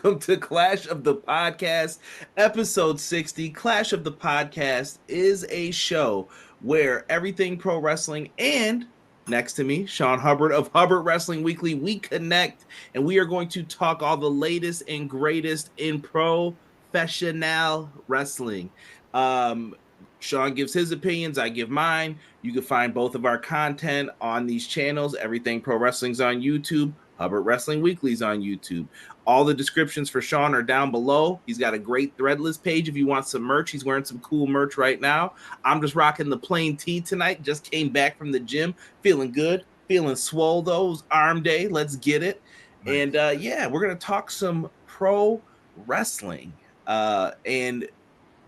welcome to Clash of the Podcast, episode 60. Clash of the Podcast is a show where everything pro wrestling and next to me, Sean Hubbard of Hubbard Wrestling Weekly, we connect and we are going to talk all the latest and greatest in professional wrestling. Sean gives his opinions, I give mine. You can find both of our content on these channels. Everything Pro Wrestling's on YouTube. Hubbard Wrestling Weekly's on YouTube. All the descriptions for Sean are down below. He's got a great Threadless page if you want some merch. He's wearing some cool merch right now. I'm just rocking the plain tee tonight. Just came back from the gym. Feeling good. Feeling swole, though. It was arm day. Let's get it. Nice. And, yeah, we're going to talk some pro wrestling. And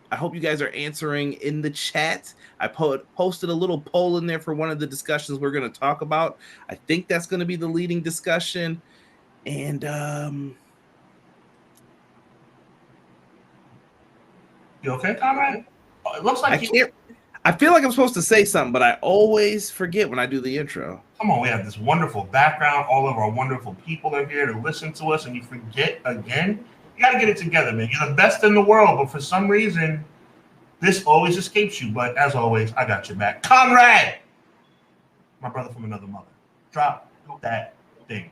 I hope you guys are answering in the chat. I posted a little poll in there for one of the discussions we're going to talk about. I think that's going to be the leading discussion. And you okay, Conrad? It looks like I feel like I'm supposed to say something, but I always forget when I do the intro. Come on, we have this wonderful background. All of our wonderful people are here to listen to us, and you forget again. You got to get it together, man. You're the best in the world, but for some reason, this always escapes you. But as always, I got your back. Conrad! My brother from another mother. Drop that thing.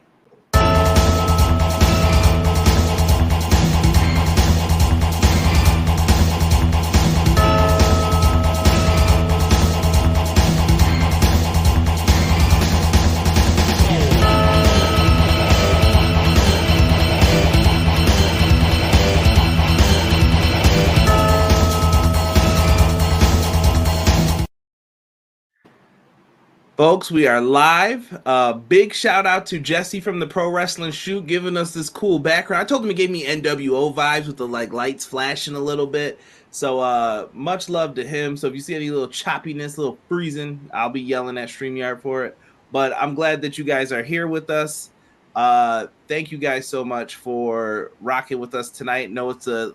Folks, we are live. Big shout out to Jesse from the Pro Wrestling Shoot giving us this cool background. I told him he gave me NWO vibes with the lights flashing a little bit. So much love to him. So if you see any little choppiness, little freezing, I'll be yelling at StreamYard for it. But I'm glad that you guys are here with us. Thank you guys so much for rocking with us tonight. No, it's a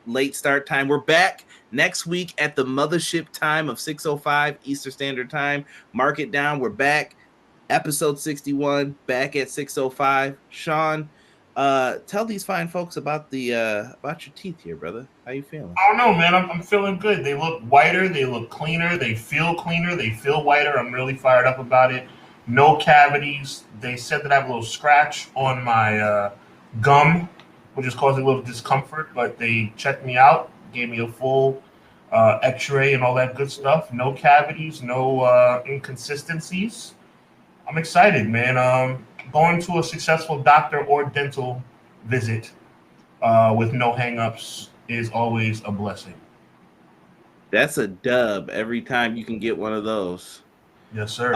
late start time. We're back next week at the mothership time of 6:05 Eastern Standard Time. Mark it down. We're back. Episode 61, back at 6:05. Sean, tell these fine folks about about your teeth here, brother. How you feeling? I don't know, man. I'm feeling good. They look whiter. They look cleaner. They feel cleaner. They feel whiter. I'm really fired up about it. No cavities. They said that I have a little scratch on my gum, which is causing a little discomfort, but they checked me out, gave me a full x-ray and all that good stuff. No cavities, no inconsistencies. I'm excited, man. Going to a successful doctor or dental visit with no hang-ups is always a blessing. That's a dub every time you can get one of those. Yes, sir.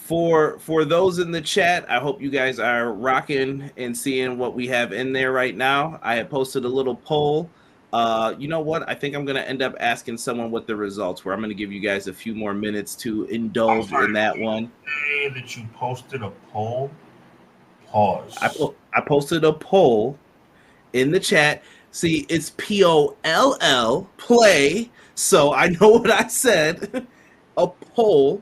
For those in the chat, I hope you guys are rocking and seeing what we have in there right now. I have posted a little poll. You know what? I think I'm going to end up asking someone what the results were. I'm going to give you guys a few more minutes to indulge in that one. Say that you posted a poll. Pause. I posted a poll in the chat. See, it's POLL, play. So I know what I said. A poll.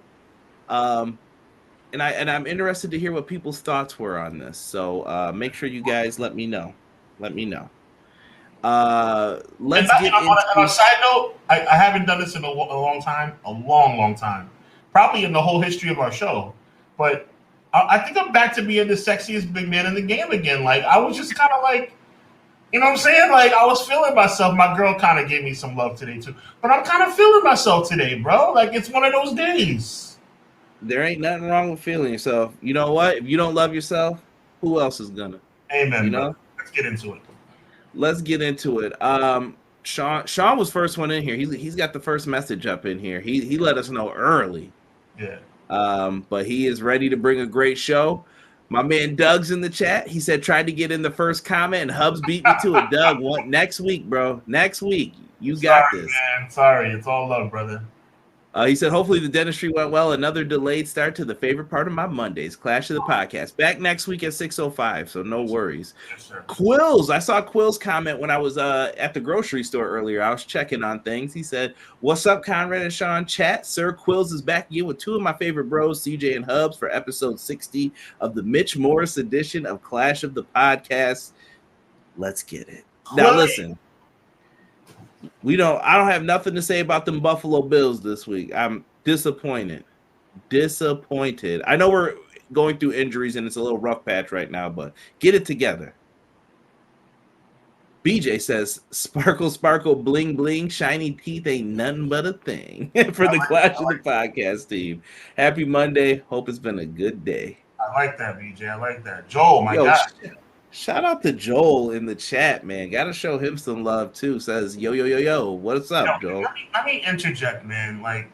And I'm interested to hear what people's thoughts were on this. So make sure you guys let me know. Let's get on a side note, I haven't done this in a long time. A long time. Probably in the whole history of our show. But I think I'm back to being the sexiest big man in the game again. Like, I was just kind of like, you know what I'm saying? Like, I was feeling myself. My girl kind of gave me some love today, too. But I'm kind of feeling myself today, bro. Like, it's one of those days. There ain't nothing wrong with feeling yourself. You know what? If you don't love yourself, who else is gonna? Amen. You know? Let's get into it. Let's get into it. Sean was first one in here. He's got the first message up in here. He let us know early. Yeah. But he is ready to bring a great show. My man Doug's in the chat. He said tried to get in the first comment and Hubs beat me to it. Doug, what next week, bro? Next week. You got this. Man. Sorry. It's all love, brother. He said, hopefully the dentistry went well. Another delayed start to the favorite part of my Mondays, Clash of the Podcast. Back next week at 6:05, so no worries. Yes, sir. Quills, I saw Quills comment when I was at the grocery store earlier. I was checking on things. He said, what's up, Conrad and Sean? Chat, Sir Quills is back again with two of my favorite bros, CJ and Hubbs, for episode 60 of the Mitch Morris edition of Clash of the Podcast. Let's get it. Now, listen. I don't have nothing to say about them Buffalo Bills this week. I'm disappointed. I know we're going through injuries and it's a little rough patch right now, but get it together. BJ says, sparkle, sparkle, bling, bling, shiny teeth ain't nothing but a thing for the Clash of the Podcast team. Happy Monday. Hope it's been a good day. I like that, BJ. I like that. Joel, my God. Shout out to Joel in the chat, man. Got to show him some love, too. Says, yo. What's up, Joel? Let me interject, man. Like,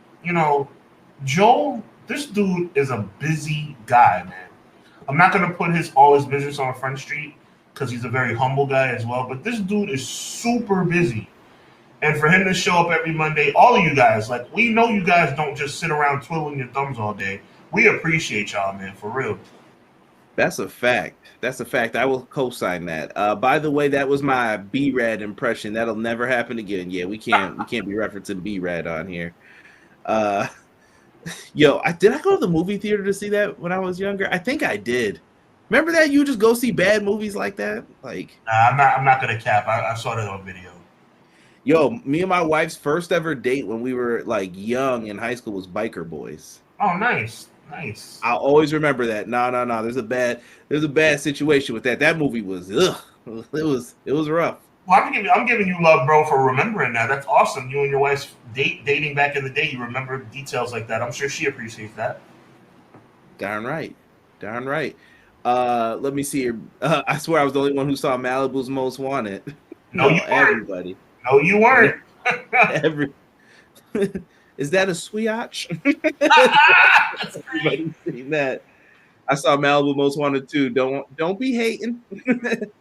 Joel, this dude is a busy guy, man. I'm not going to put all his business on Front Street because he's a very humble guy as well. But this dude is super busy. And for him to show up every Monday, all of you guys, like, we know you guys don't just sit around twiddling your thumbs all day. We appreciate y'all, man, for real. That's a fact. I will co-sign that. By the way, that was my B-Rad impression. That'll never happen again. Yeah, we can't be referencing B-Rad on here. Did I go to the movie theater to see that when I was younger? I think I did. Remember that you just go see bad movies like that? Like, I'm not gonna cap. I saw that on video. Yo, me and my wife's first ever date when we were like young in high school was Biker Boys. Oh, nice. I'll always remember that. No. There's a bad situation with that. That movie was It was rough. Well, I'm giving you love, bro, for remembering that. That's awesome. You and your wife's dating back in the day. You remember details like that. I'm sure she appreciates that. Darn right. Let me see here. I swear I was the only one who saw Malibu's Most Wanted. No, you weren't. Everybody. No, you weren't. Is that a swatch? Everybody's seen that. I saw Malibu Most Wanted too. Don't be hating.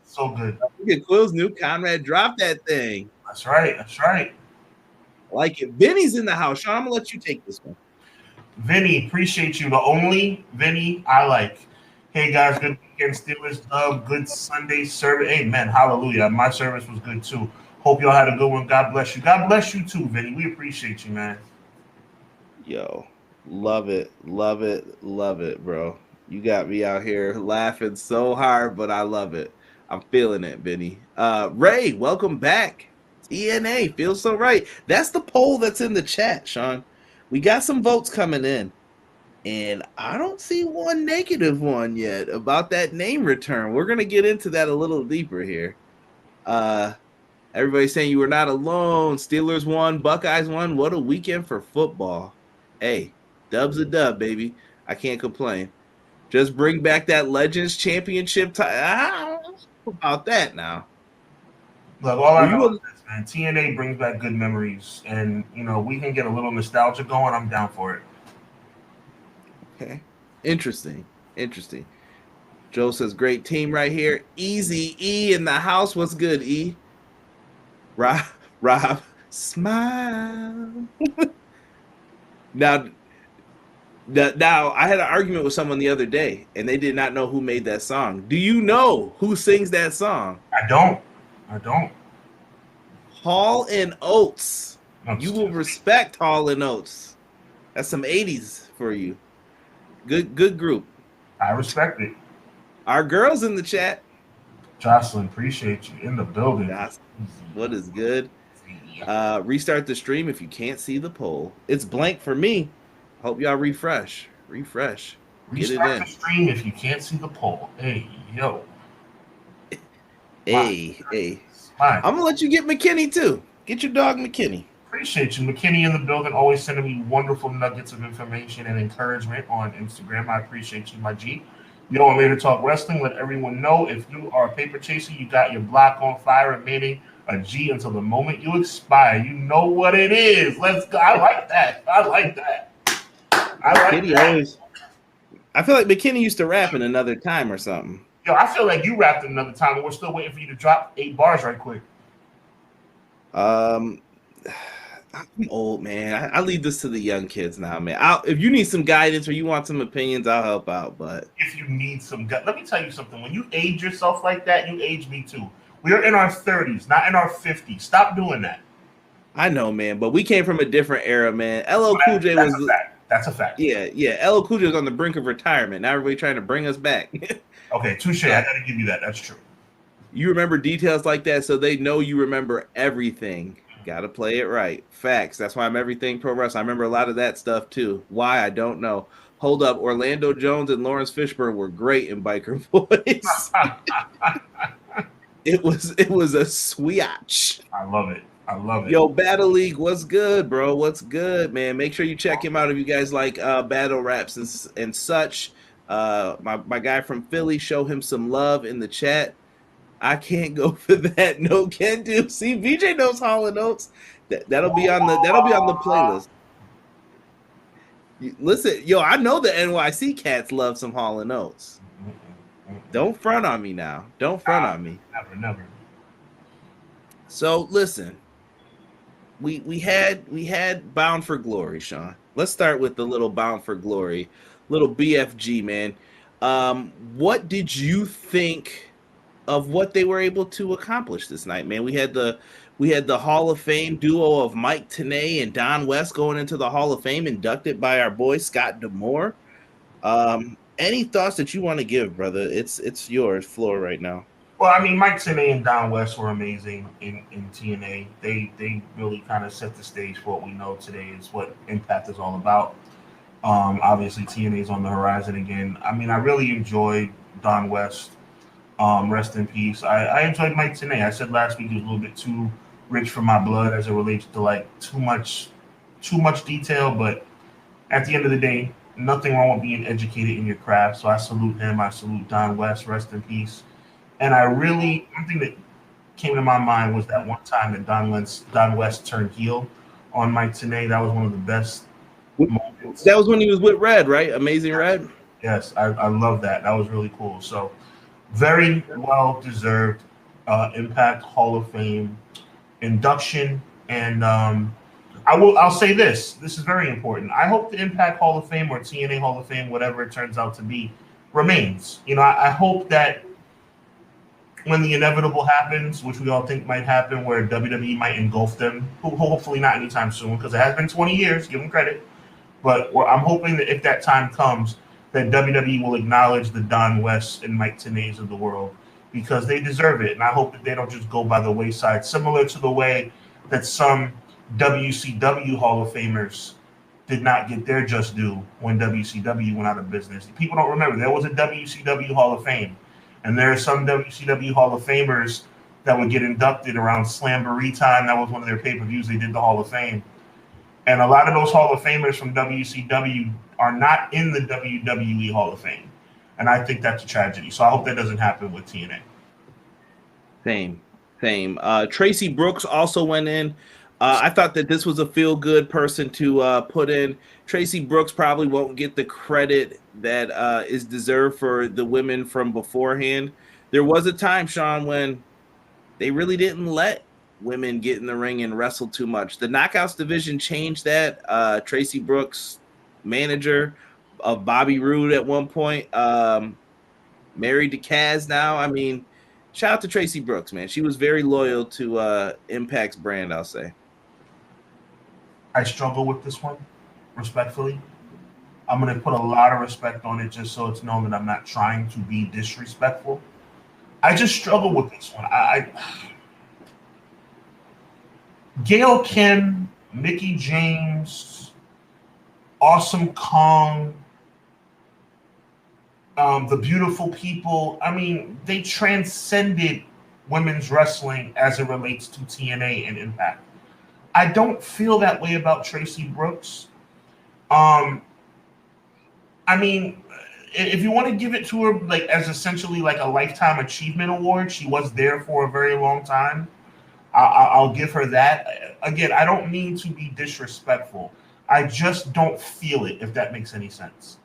So good. Look at Quill's new Conrad dropped that thing. That's right. I like it. Vinny's in the house. Sean, I'm gonna let you take this one. Vinny, appreciate you. The only Vinny I like. Hey guys, good weekend. Steelers dub. Good Sunday service. Amen. Hallelujah. My service was good too. Hope y'all had a good one. God bless you. God bless you too, Vinny. We appreciate you, man. Yo, love it, bro. You got me out here laughing so hard, but I love it. I'm feeling it, Vinny. Ray, welcome back. TNA feels so right. That's the poll that's in the chat, Sean. We got some votes coming in, and I don't see one negative one yet about that name return. We're gonna get into that a little deeper here. Everybody's saying you were not alone. Steelers won, Buckeyes won. What a weekend for football. Hey, dub's a dub, baby. I can't complain. Just bring back that Legends Championship. About that now. Look, all I know is this, man. TNA brings back good memories, and we can get a little nostalgia going. I'm down for it. Okay, interesting. Joe says, "Great team right here." Easy E in the house. What's good, E? Rob, smile. Now, I had an argument with someone the other day, and they did not know who made that song. Do you know who sings that song? I don't. Hall and Oates. You will respect Hall and Oates. That's some 80s for you. Good group. I respect it. Our girls in the chat. Jocelyn, appreciate you in the building. Jocelyn, what is good? Restart the stream if you can't see the poll. It's blank for me. Hope y'all refresh. Get Restart the stream if you can't see the poll. Hey, yo. Hey. I'm gonna let you get McKinney too. Get your dog McKinney. Appreciate you. McKinney in the building, always sending me wonderful nuggets of information and encouragement on Instagram. I appreciate you, my G. You know, I'm here to talk wrestling. Let everyone know if you are a paper chaser, you got your block on fire, remaining a G until the moment you expire. You know what it is. Let's go. I like that. I feel like McKinney used to rap in Another Time or something. Yo, I feel like you rapped in Another Time, and we're still waiting for you to drop 8 bars right quick. I'm old, man. I leave this to the young kids now, man. If you need some guidance or you want some opinions, I'll help out. But If you need some gut, let me tell you something. When you age yourself like that, you age me too. We're in our 30s, not in our 50s. Stop doing that. I know, man. But we came from a different era, man. LL Well, Cool J that's was, a fact. That's a fact. yeah. LL Cool J was on the brink of retirement. Now everybody trying to bring us back. Okay, touche. I got to give you that. That's true. You remember details like that, so they know you remember everything. Got to play it right. Facts. That's why I'm everything pro wrestling. I remember a lot of that stuff too. Why I don't know. Hold up, Orlando Jones and Lawrence Fishburne were great in Biker Boys. It was a switch. I love it. I love it. Yo, Battle League, what's good, bro? What's good, man? Make sure you check him out if you guys like battle raps and such. My guy from Philly, show him some love in the chat. I can't go for that. No can do. See, VJ knows Hall and Oates. That'll be on the playlist. Listen, yo, I know the NYC cats love some Hall and Oates. Don't front on me now. Don't front on me. Never. So listen, we had Bound for Glory, Sean. Let's start with the little Bound for Glory, little BFG, man. What did you think of what they were able to accomplish this night, man? We had the Hall of Fame duo of Mike Tenay and Don West going into the Hall of Fame, inducted by our boy Scott D'Amore. Any thoughts that you want to give, brother? It's yours floor right now. Well, I mean, Mike Tenay and Don West were amazing in TNA. They really kind of set the stage for what we know today is what Impact is all about. Obviously, TNA is on the horizon again. I mean, I really enjoyed Don West. Rest in peace. I enjoyed Mike Tenay. I said last week he was a little bit too rich for my blood as it relates to like too much detail. But at the end of the day, nothing wrong with being educated in your craft. So I salute him. I salute Don West. Rest in peace. And one thing that came to my mind was that one time that Don West turned heel on Mike Tenay. That was one of the best moments. That was when he was with Red, right? Amazing Red. Yes, I love that. That was really cool. So very well deserved Impact Hall of Fame induction. And I'll say this. This is very important. I hope the Impact Hall of Fame or TNA Hall of Fame, whatever it turns out to be, remains. You know, I hope that when the inevitable happens, which we all think might happen, where WWE might engulf them, hopefully not anytime soon, because it has been 20 years, give them credit. But I'm hoping that if that time comes, that WWE will acknowledge the Don West and Mike Tenays of the world, because they deserve it. And I hope that they don't just go by the wayside, similar to the way that some WCW Hall of Famers did not get their just due when WCW went out of business. People don't remember. There was a WCW Hall of Fame. And there are some WCW Hall of Famers that would get inducted around Slamboree time. That was one of their pay-per-views. They did the Hall of Fame. And a lot of those Hall of Famers from WCW are not in the WWE Hall of Fame. And I think that's a tragedy. So I hope that doesn't happen with TNA. Same. Tracy Brooks also went in. I thought that this was a feel-good person to put in. Tracy Brooks probably won't get the credit that is deserved for the women from beforehand. There was a time, Sean, when they really didn't let women get in the ring and wrestle too much. The Knockouts division changed that. Tracy Brooks, manager of Bobby Roode at one point, married to Kaz now. I mean, shout out to Tracy Brooks, man. She was very loyal to Impact's brand, I'll say. I struggle with this one, respectfully. I'm going to put a lot of respect on it just so it's known that I'm not trying to be disrespectful. I just struggle with this one. Gail Kim, Mickie James, Awesome Kong, the Beautiful People. I mean, they transcended women's wrestling as it relates to TNA and Impact. I don't feel that way about Tracy Brooks. I mean, if you want to give it to her like as essentially like a lifetime achievement award, she was there for a very long time. I'll give her that. Again, I don't mean to be disrespectful. I just don't feel it, if that makes any sense.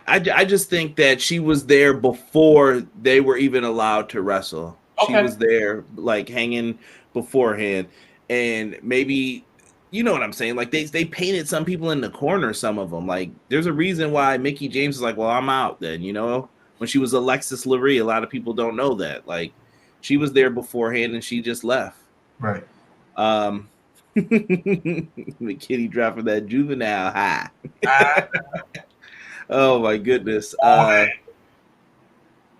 I just think that she was there before they were even allowed to wrestle. Okay. She was there like hanging beforehand. and maybe you know what I'm saying. Like they painted some people in the corner. Some of them, like there's a reason why Mickey James is like, well, I'm out then. You know, when she was Alexis Lurie, a lot of people don't know that. Like she was there beforehand and she just left. Right. McKinney dropping that juvenile high. Uh, Oh my goodness.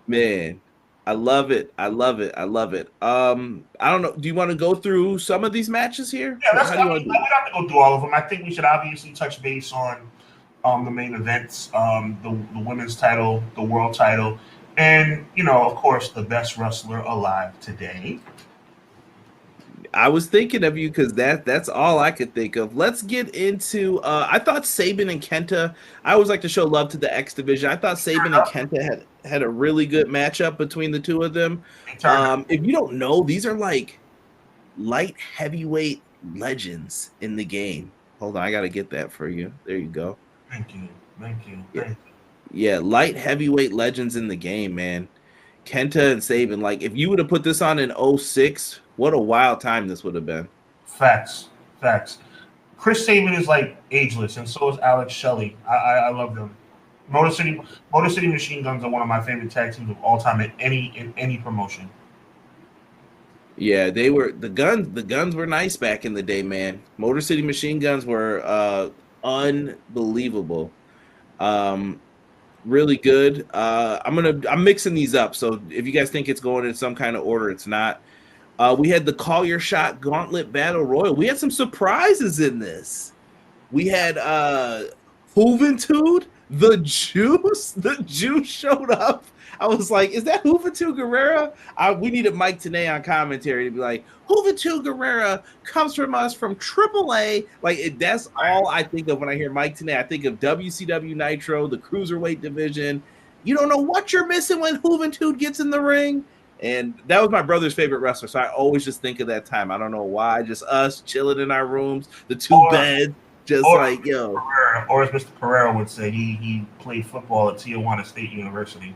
Man, I love it. I love it. I love it. I don't know. Do you want to go through some of these matches here? yeah, How do you want to we do don't have to go through all of them. I think we should obviously touch base on the main events, the women's title, the world title, and of course, the best wrestler alive today. I was thinking of you because that's all I could think of. Let's get into I thought Sabin and Kenta. I always like to show love to the X division. I thought Sabin and Kenta had a really good matchup between the two of them. If you don't know, these are like light heavyweight legends in the game. Hold on, I gotta get that for you. There you go. Thank you. Yeah, light heavyweight legends in the game, man. Kenta and Sabin, like if you would have put this on in 06, what a wild time this would have been. Facts. Chris Sabin is like ageless, and so is Alex Shelley. I love them. Motor City Machine Guns are one of my favorite tag teams of all time in any promotion. Yeah, they were the guns were nice back in the day, man. Motor City Machine Guns were unbelievable. Really good. I'm mixing these up, so if you guys think it's going in some kind of order, it's not. We had the Call Your Shot Gauntlet Battle Royal. We had some surprises in this. We had Juventud, the Juice. The Juice showed up. I was like, is that Juventud Guerrera? We needed Mike Tenay on commentary to be like, Juventud Guerrera comes from us from AAA. Like, that's all I think of when I hear Mike Tenay. I think of WCW Nitro, the Cruiserweight division. You don't know what you're missing when Juventud gets in the ring. And that was my brother's favorite wrestler, so I always just think of that time. I don't know why, just us chilling in our rooms, the two beds, just like, yo. Or as Mr. Pereira would say, he played football at Tijuana State University.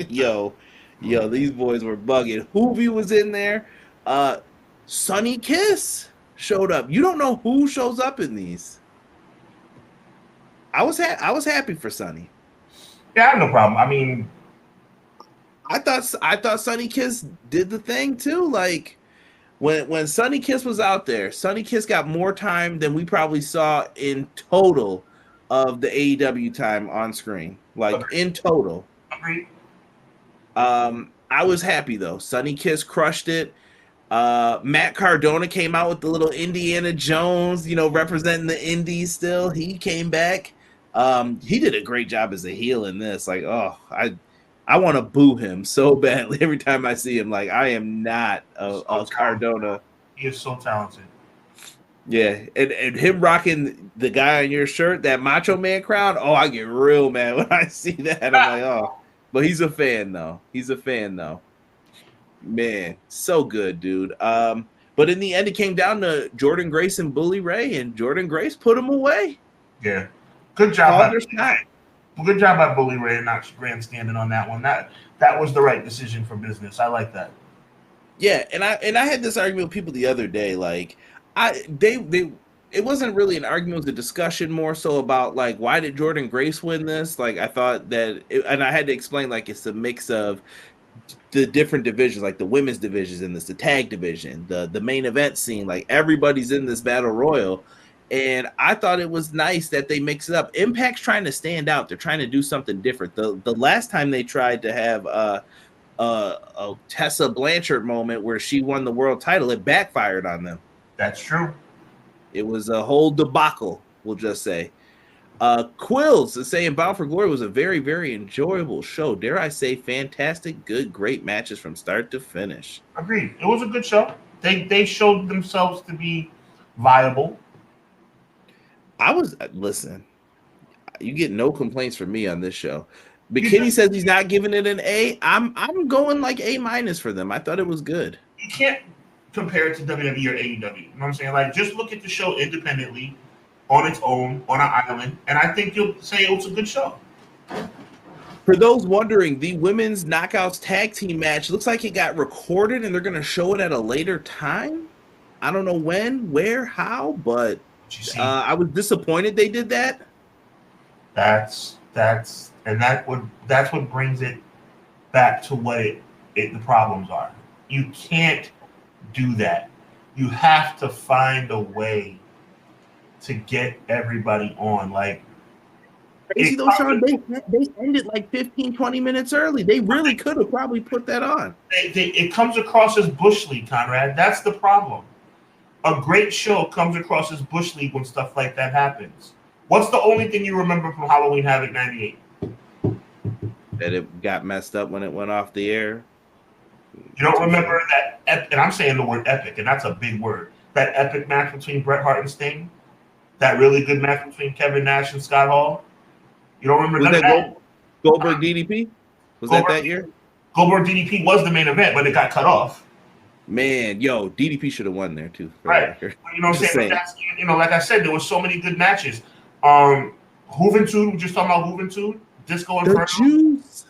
yo, these boys were bugging. Hoovy was in there. Sonny Kiss showed up. You don't know who shows up in these. I was happy for Sonny. Yeah, I have no problem. I mean, I thought Sonny Kiss did the thing too. Like when Sonny Kiss was out there, Sonny Kiss got more time than we probably saw in total of the AEW time on screen. Like in total. Agreed. I was happy though. Sonny Kiss crushed it. Matt Cardona came out with the little Indiana Jones, representing the Indies still. He came back. He did a great job as a heel in this. Like, I want to boo him so badly every time I see him. Like, I am not a Cardona. He is so talented. Yeah, and him rocking the guy on your shirt, that Macho Man crown. Oh, I get real mad when I see that. I'm like, oh. But he's a fan, though. Man, so good, dude. But in the end, it came down to Jordan Grace and Bully Ray, and Jordan Grace put him away. Yeah. Good job. Good job by Bully Ray not grandstanding on that one. That was the right decision for business. I like that. Yeah, and I had this argument with people the other day. Like, it wasn't really an argument; it was a discussion more so about like why did Jordan Grace win this? Like, I thought that, and I had to explain like it's a mix of the different divisions, like the women's divisions in this, the tag division, the main event scene. Like everybody's in this battle royal. And I thought it was nice that they mix it up. Impact's trying to stand out. They're trying to do something different. The last time they tried to have a Tessa Blanchard moment where she won the world title, it backfired on them. That's true. It was a whole debacle, we'll just say. Quills is saying Bound for Glory was a very, very enjoyable show. Dare I say fantastic, good, great matches from start to finish. Agreed. It was a good show. They showed themselves to be viable. Listen, you get no complaints from me on this show. McKinney says he's not giving it an A. I'm going like A- for them. I thought it was good. You can't compare it to WWE or AEW. You know what I'm saying? Like, just look at the show independently, on its own, on an island, and I think you'll say it was a good show. For those wondering, the women's Knockouts tag team match looks like it got recorded and they're going to show it at a later time. I don't know when, where, how, but But you see, I was disappointed they did that. that's what brings it back to what the problems are. You can't do that. You have to find a way to get everybody on. Like Crazy it though, Sean, comes, they ended like 15, 20 minutes early. They really could have probably put that on. it comes across as bush league, Conrad. That's the problem. A great show comes across as bush league when stuff like that happens. What's the only thing you remember from Halloween Havoc '98? That it got messed up when it went off the air. You don't remember that, and I'm saying the word epic, and that's a big word. That epic match between Bret Hart and Sting, that really good match between Kevin Nash and Scott Hall. You don't remember Was none of that that. Goldberg DDP? Was that year? Goldberg DDP was the main event, but it got cut off. Man, yo, DDP should have won there too. For Right. the record. You know what I'm Just saying? That's, like I said, there were so many good matches. Juventud, we're just talking about Juventud, Disco The Inferno. juice.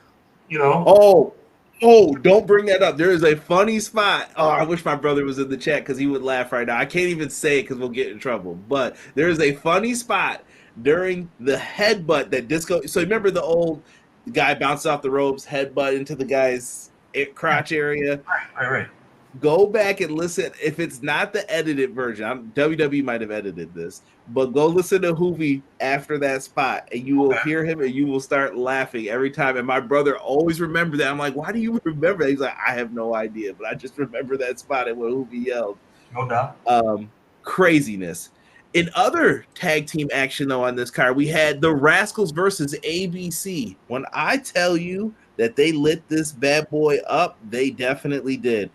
Oh, don't bring that up. There is a funny spot. Oh, I wish my brother was in the chat because he would laugh right now. I can't even say it because we'll get in trouble. But there is a funny spot during the headbutt that Disco. So remember the old guy bounced off the ropes, headbutt into the guy's crotch area. Right. Go back and listen. If it's not the edited version, WWE might have edited this, but go listen to Hoovy after that spot, and you will hear him, and you will start laughing every time. And my brother always remembered that. I'm like, why do you remember that? He's like, I have no idea, but I just remember that spot and when Hoovy yelled. No doubt. Craziness. In other tag team action, though, on this card, we had the Rascals versus ABC. When I tell you that they lit this bad boy up, they definitely did.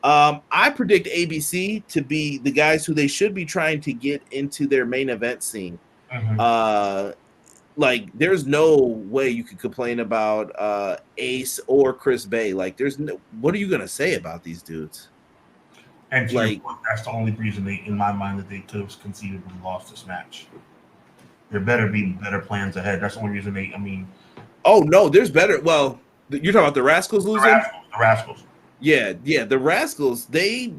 I predict ABC to be the guys who they should be trying to get into their main event scene. Mm-hmm. Like, there's no way you could complain about Ace or Chris Bay. Like, there's no. What are you gonna say about these dudes? And to your point, that's the only reason in my mind, that they could have conceivably lost this match. There better be better plans ahead. That's the only reason they. I mean. Oh no, there's better. Well, you're talking about the Rascals losing. The Rascals. Yeah, the Rascals, they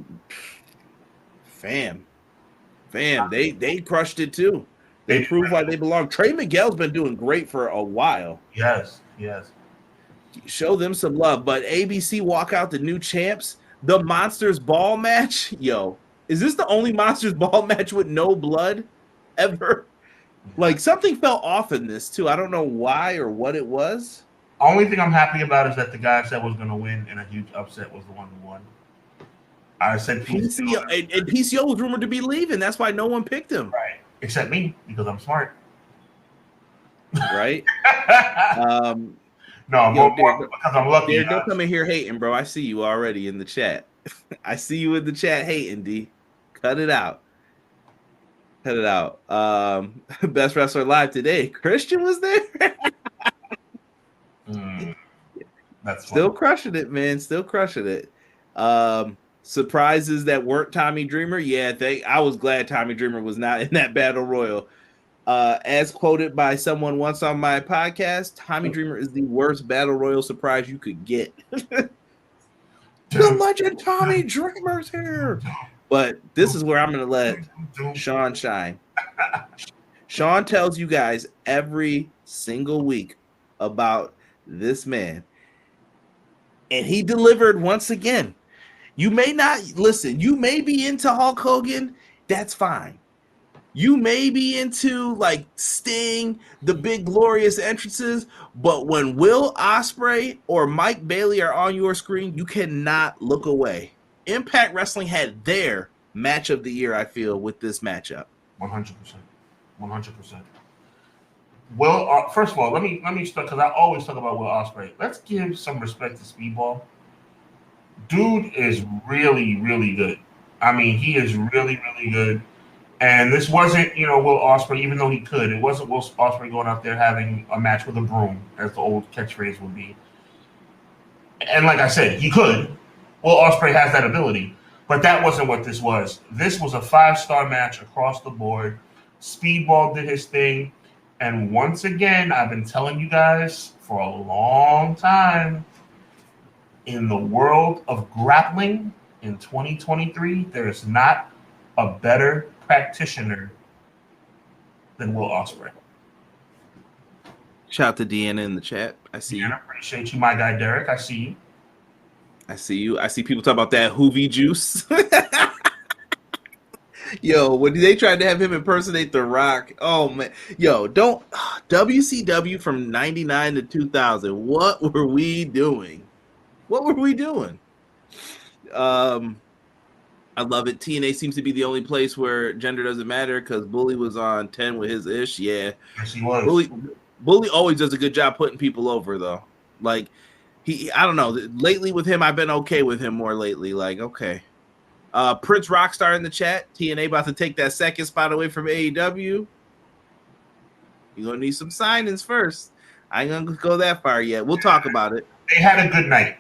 they crushed it too. They proved why they belong. Trey Miguel's been doing great for a while. Yes. Show them some love. But ABC walk out the new champs. The Monsters Ball match. Yo, is this the only Monsters Ball match with no blood ever? Like, something fell off in this too. I don't know why or what it was. Only thing I'm happy about is that the guy I said was going to win in a huge upset was the one who won. I said PCO, and PCO was rumored to be leaving. That's why no one picked him. Right. Except me, because I'm smart. Right? No, more because I'm lucky. Derek, don't come in here hating, bro. I see you already in the chat. I see you in the chat hating, D. Cut it out. Best wrestler live today. Christian was there. That's still crushing it, man. Still crushing it. Surprises that weren't Tommy Dreamer. Yeah, I was glad Tommy Dreamer was not in that battle royal. As quoted by someone once on my podcast, Tommy Dreamer is the worst battle royal surprise you could get. The legend Tommy Dreamer's here. But this is where I'm going to let Sean shine. Sean tells you guys every single week about this man. And he delivered once again. You may not listen. You may be into Hulk Hogan. That's fine. You may be into like Sting, the big glorious entrances, but when Will Ospreay or Mike Bailey are on your screen, you cannot look away. Impact Wrestling had their match of the year, I feel, with this matchup. 100%. Well, first of all, let me start, because I always talk about Will Ospreay. Let's give some respect to Speedball. Dude is really, really good. I mean, he is really, really good. And this wasn't, Will Ospreay, even though he could. It wasn't Will Ospreay going out there having a match with a broom, as the old catchphrase would be. And like I said, he could. Will Ospreay has that ability. But that wasn't what this was. This was a 5-star match across the board. Speedball did his thing. And once again, I've been telling you guys for a long time, in the world of grappling in 2023, there is not a better practitioner than Will Ospreay. Shout out to Deanna in the chat. I see you. I appreciate you, my guy Derek. I see you. I see you. I see people talk about that Hoovy juice. Yo, when they tried to have him impersonate The Rock, oh man, yo, don't WCW from '99 to 2000. What were we doing? What were we doing? I love it. TNA seems to be the only place where gender doesn't matter because Bully was on 10 with his ish. Yeah, yes, he was. Bully always does a good job putting people over though. Like I don't know. Lately with him, I've been okay with him more lately. Like okay. Prince Rockstar in the chat. TNA about to take that second spot away from AEW. You're gonna need some signings first. I ain't gonna go that far yet. We'll talk about it. They had a good night.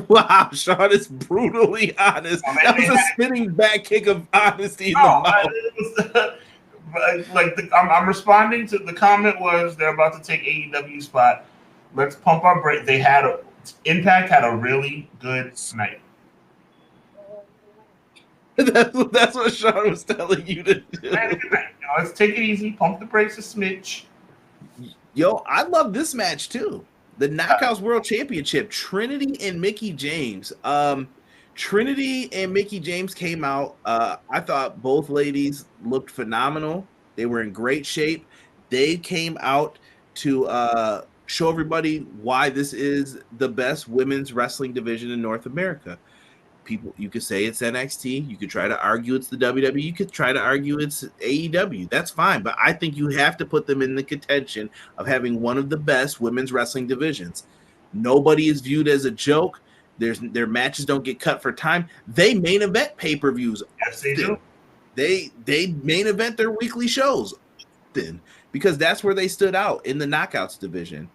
Wow, Sean is brutally honest. That was a spinning back kick of honesty in the mouth. I'm responding to the comment was they're about to take AEW spot. Let's pump our brake. Impact had a really good night. That's what Sean was telling you to do. Let's take it easy. Pump the brakes a smidge. Yo, I love this match too. The Knockouts World Championship, Trinity and Mickie James. Trinity and Mickie James came out. I thought both ladies looked phenomenal. They were in great shape. They came out to show everybody why this is the best women's wrestling division in North America. People, you could say it's NXT. You could try to argue it's the WWE. You could try to argue it's AEW. That's fine. But I think you have to put them in the contention of having one of the best women's wrestling divisions. Nobody is viewed as a joke. Their matches don't get cut for time. They main event pay-per-views. Yes, they do. They main event their weekly shows because that's where they stood out in the Knockouts division.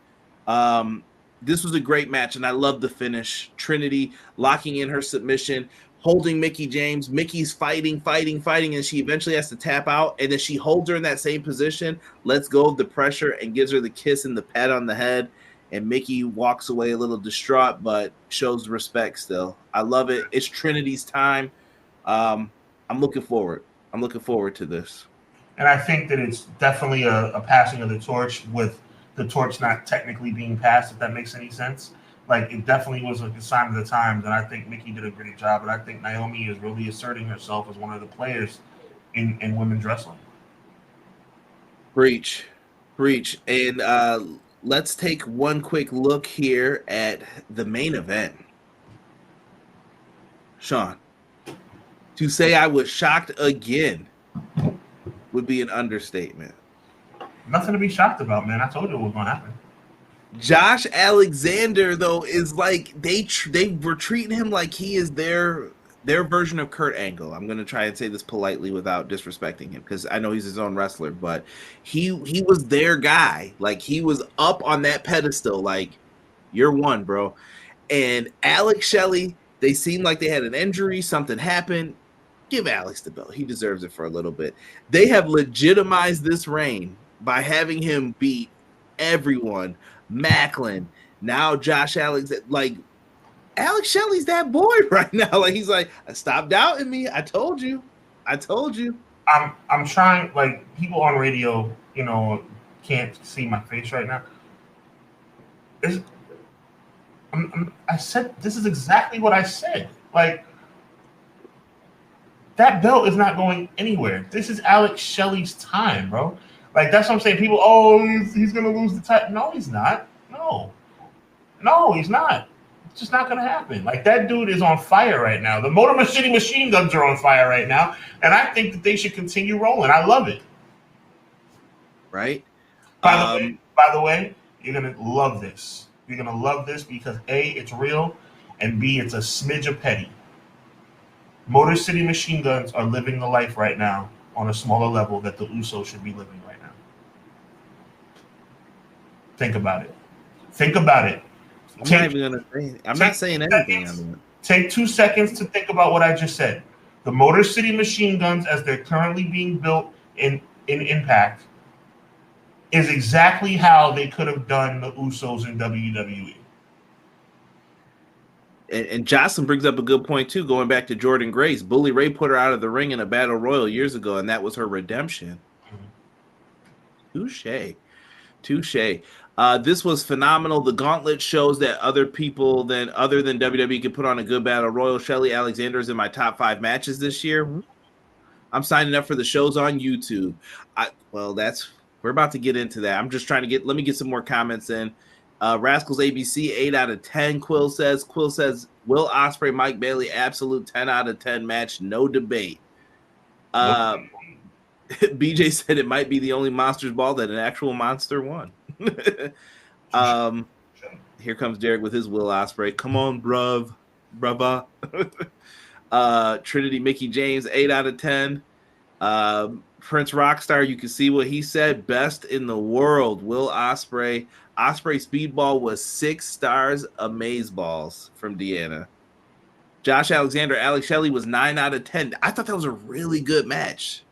This was a great match, and I love the finish. Trinity locking in her submission, holding Mickie James. Mickey's fighting, and she eventually has to tap out, and then she holds her in that same position, lets go of the pressure, and gives her the kiss and the pat on the head, and Mickie walks away a little distraught, but shows respect still. I love it. It's Trinity's time. I'm looking forward. I'm looking forward to this. And I think that it's definitely a passing of the torch with the torch not technically being passed, if that makes any sense. Like, it definitely was like a sign of the times, and I think Mickie did a great job, and I think Naomi is really asserting herself as one of the players in women's wrestling. Breach. And let's take one quick look here at the main event. Sean, to say I was shocked again would be an understatement. Nothing to be shocked about, man. I told you what was going to happen. Josh Alexander, though, is like they were treating him like he is their version of Kurt Angle. I'm going to try and say this politely without disrespecting him because I know he's his own wrestler, but he was their guy. Like, he was up on that pedestal. Like, you're one, bro. And Alex Shelley, they seemed like they had an injury. Something happened. Give Alex the belt. He deserves it for a little bit. They have legitimized this reign by having him beat everyone. Macklin, now Josh Alexander. Like, Alex Shelley's that boy right now. Like, he's like, stop doubting me. I told you. I'm trying, like, people on radio, can't see my face right now. I said, this is exactly what I said. Like, that belt is not going anywhere. This is Alex Shelley's time, bro. Like, that's what I'm saying. People, he's going to lose the title. No, he's not. No, he's not. It's just not going to happen. Like, that dude is on fire right now. The Motor City Machine Guns are on fire right now, and I think that they should continue rolling. I love it. Right? By the way, you're going to love this. You're going to love this because, A, it's real, and B, it's a smidge of petty. Motor City Machine Guns are living the life right now on a smaller level that the Usos should be living right now. Think about it. I'm not saying anything. Take 2 seconds to think about what I just said. The Motor City Machine Guns, as they're currently being built in Impact, is exactly how they could have done the Usos in WWE. And Jocelyn brings up a good point too. Going back to Jordan Grace, Bully Ray put her out of the ring in a battle royal years ago, and that was her redemption. Touche. This was phenomenal. The gauntlet shows that other people other than WWE can put on a good battle royal. Shelly Alexander is in my top 5 matches this year. I'm signing up for the shows on YouTube. We're about to get into that. I'm just trying to let me get some more comments in. Rascals ABC 8 out of 10. Quill says Will Ospreay, Mike Bailey, absolute 10 out of 10 match, no debate. BJ said it might be the only Monsters Ball that an actual monster won. Here comes Derek with his Will Ospreay. Come on, brava. Trinity Mickey James, 8 out of 10. Prince Rockstar, you can see what he said. Best in the world, Will Ospreay. Ospreay Speedball was 6 stars. Amazeballs from Deanna. Josh Alexander, Alex Shelley was 9 out of 10. I thought that was a really good match.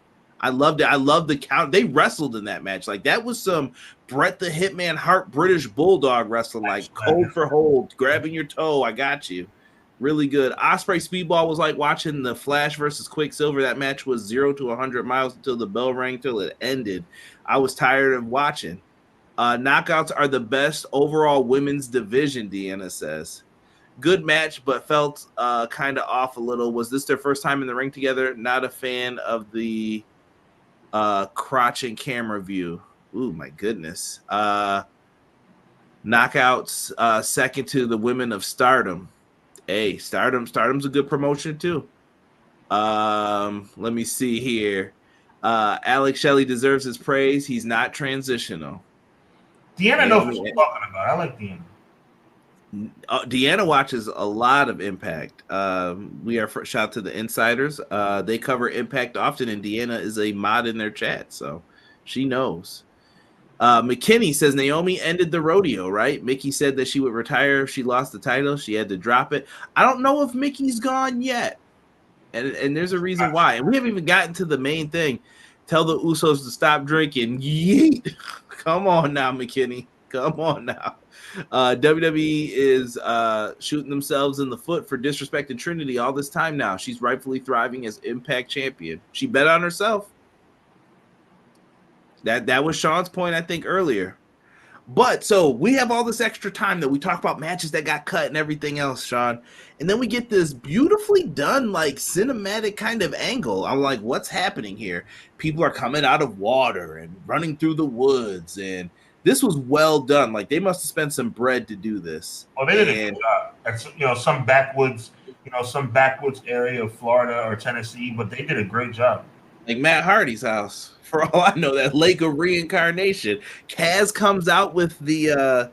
I loved it. I loved the count. They wrestled in that match. Like, that was some Bret the Hitman Hart British Bulldog wrestling, like hold for hold, grabbing your toe. I got you. Really good. Ospreay Speedball was like watching the Flash versus Quicksilver. That match was 0 to 100 miles until the bell rang, till it ended. I was tired of watching. Knockouts are the best overall women's division, Deanna says. Good match, but felt kind of off a little. Was this their first time in the ring together? Not a fan of the crotch and camera view. Ooh, my goodness. Knockouts second to the Women of Stardom. Hey, Stardom's a good promotion too. Let me see here. Alex Shelley deserves his praise. He's not transitional. Deanna knows what she's talking about. I like Deanna. Deanna watches a lot of Impact. We are shout out to the insiders. They cover Impact often, and Deanna is a mod in their chat, so she knows. McKinney says Naomi ended the rodeo, right? Mickey said that she would retire if she lost the title. She had to drop it. I don't know if Mickey's gone yet, and there's a reason why. And we haven't even gotten to the main thing. Tell the Usos to stop drinking. Yeet. Come on now, McKinney. Come on now. WWE is shooting themselves in the foot for disrespecting Trinity all this time now. She's rightfully thriving as Impact champion. She bet on herself. That was Sean's point, I think, earlier. But so we have all this extra time that we talk about matches that got cut and everything else, Sean. And then we get this beautifully done, like, cinematic kind of angle. I'm like, what's happening here? People are coming out of water and running through the woods, and this was well done. Like, they must have spent some bread to do this. Oh, they did a good job. That's, some backwoods area of Florida or Tennessee, but they did a great job. Like Matt Hardy's house. For all I know, that Lake of Reincarnation. Kaz comes out with the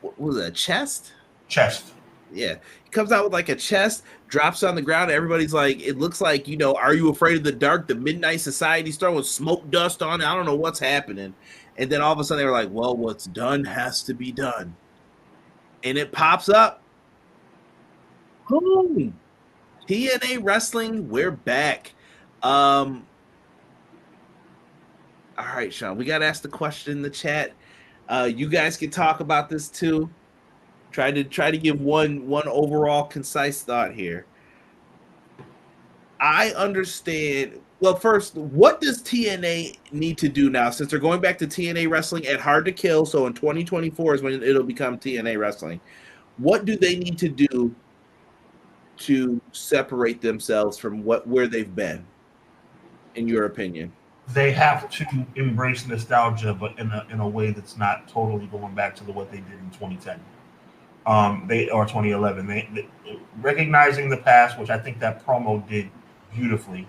what was it, a chest? Chest. Yeah. He comes out with like a chest, drops on the ground, and everybody's like, it looks like, Are You Afraid of the Dark? The Midnight Society's throwing smoke dust on it. I don't know what's happening. And then all of a sudden they were like, well, what's done has to be done. And it pops up. Boom. TNA Wrestling, we're back. All right, Sean, we got to ask the question in the chat. You guys can talk about this too. Try to give one overall concise thought here. I understand. Well, first, what does TNA need to do now, since they're going back to TNA Wrestling at Hard to Kill? So in 2024 is when it'll become TNA Wrestling. What do they need to do to separate themselves from where they've been, in your opinion? They have to embrace nostalgia, but in a way that's not totally going back to what they did in 2010, or 2011. They recognizing the past, which I think that promo did beautifully,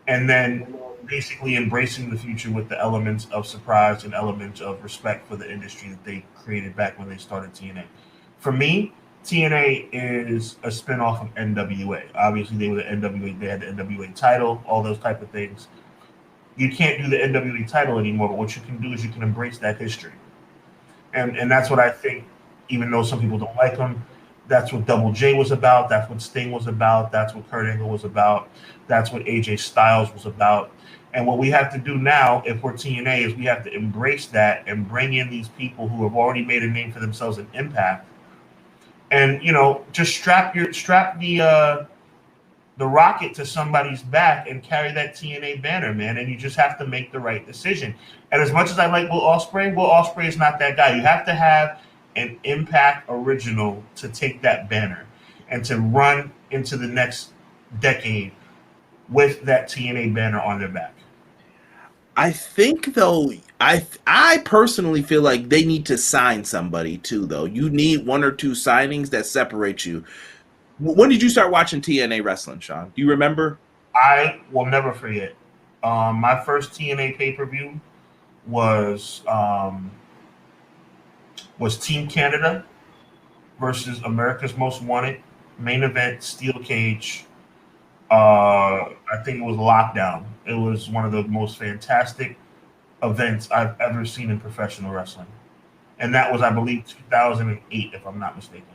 and then basically embracing the future with the elements of surprise and elements of respect for the industry that they created back when they started TNA. For me, TNA is a spinoff of NWA. Obviously, they were the NWA. They had the NWA title, all those type of things. You can't do the NWA title anymore, but what you can do is you can embrace that history. And that's what I think, even though some people don't like them, that's what Double J was about. That's what Sting was about. That's what Kurt Angle was about. That's what AJ Styles was about. And what we have to do now, if we're TNA, is we have to embrace that and bring in these people who have already made a name for themselves in Impact and just strap the rocket to somebody's back and carry that TNA banner, man. And you just have to make the right decision. And as much as I like Will Ospreay is not that guy. You have to have an Impact original to take that banner and to run into the next decade with that TNA banner on their back. I think though, I personally feel like they need to sign somebody too. Though you need one or two signings that separate you. When did you start watching TNA wrestling, Sean? Do you remember? I will never forget. My first TNA pay-per-view was Team Canada versus America's Most Wanted. Main event, steel cage. I think it was Lockdown. It was one of the most fantastic events I've ever seen in professional wrestling. And that was, I believe, 2008, if I'm not mistaken.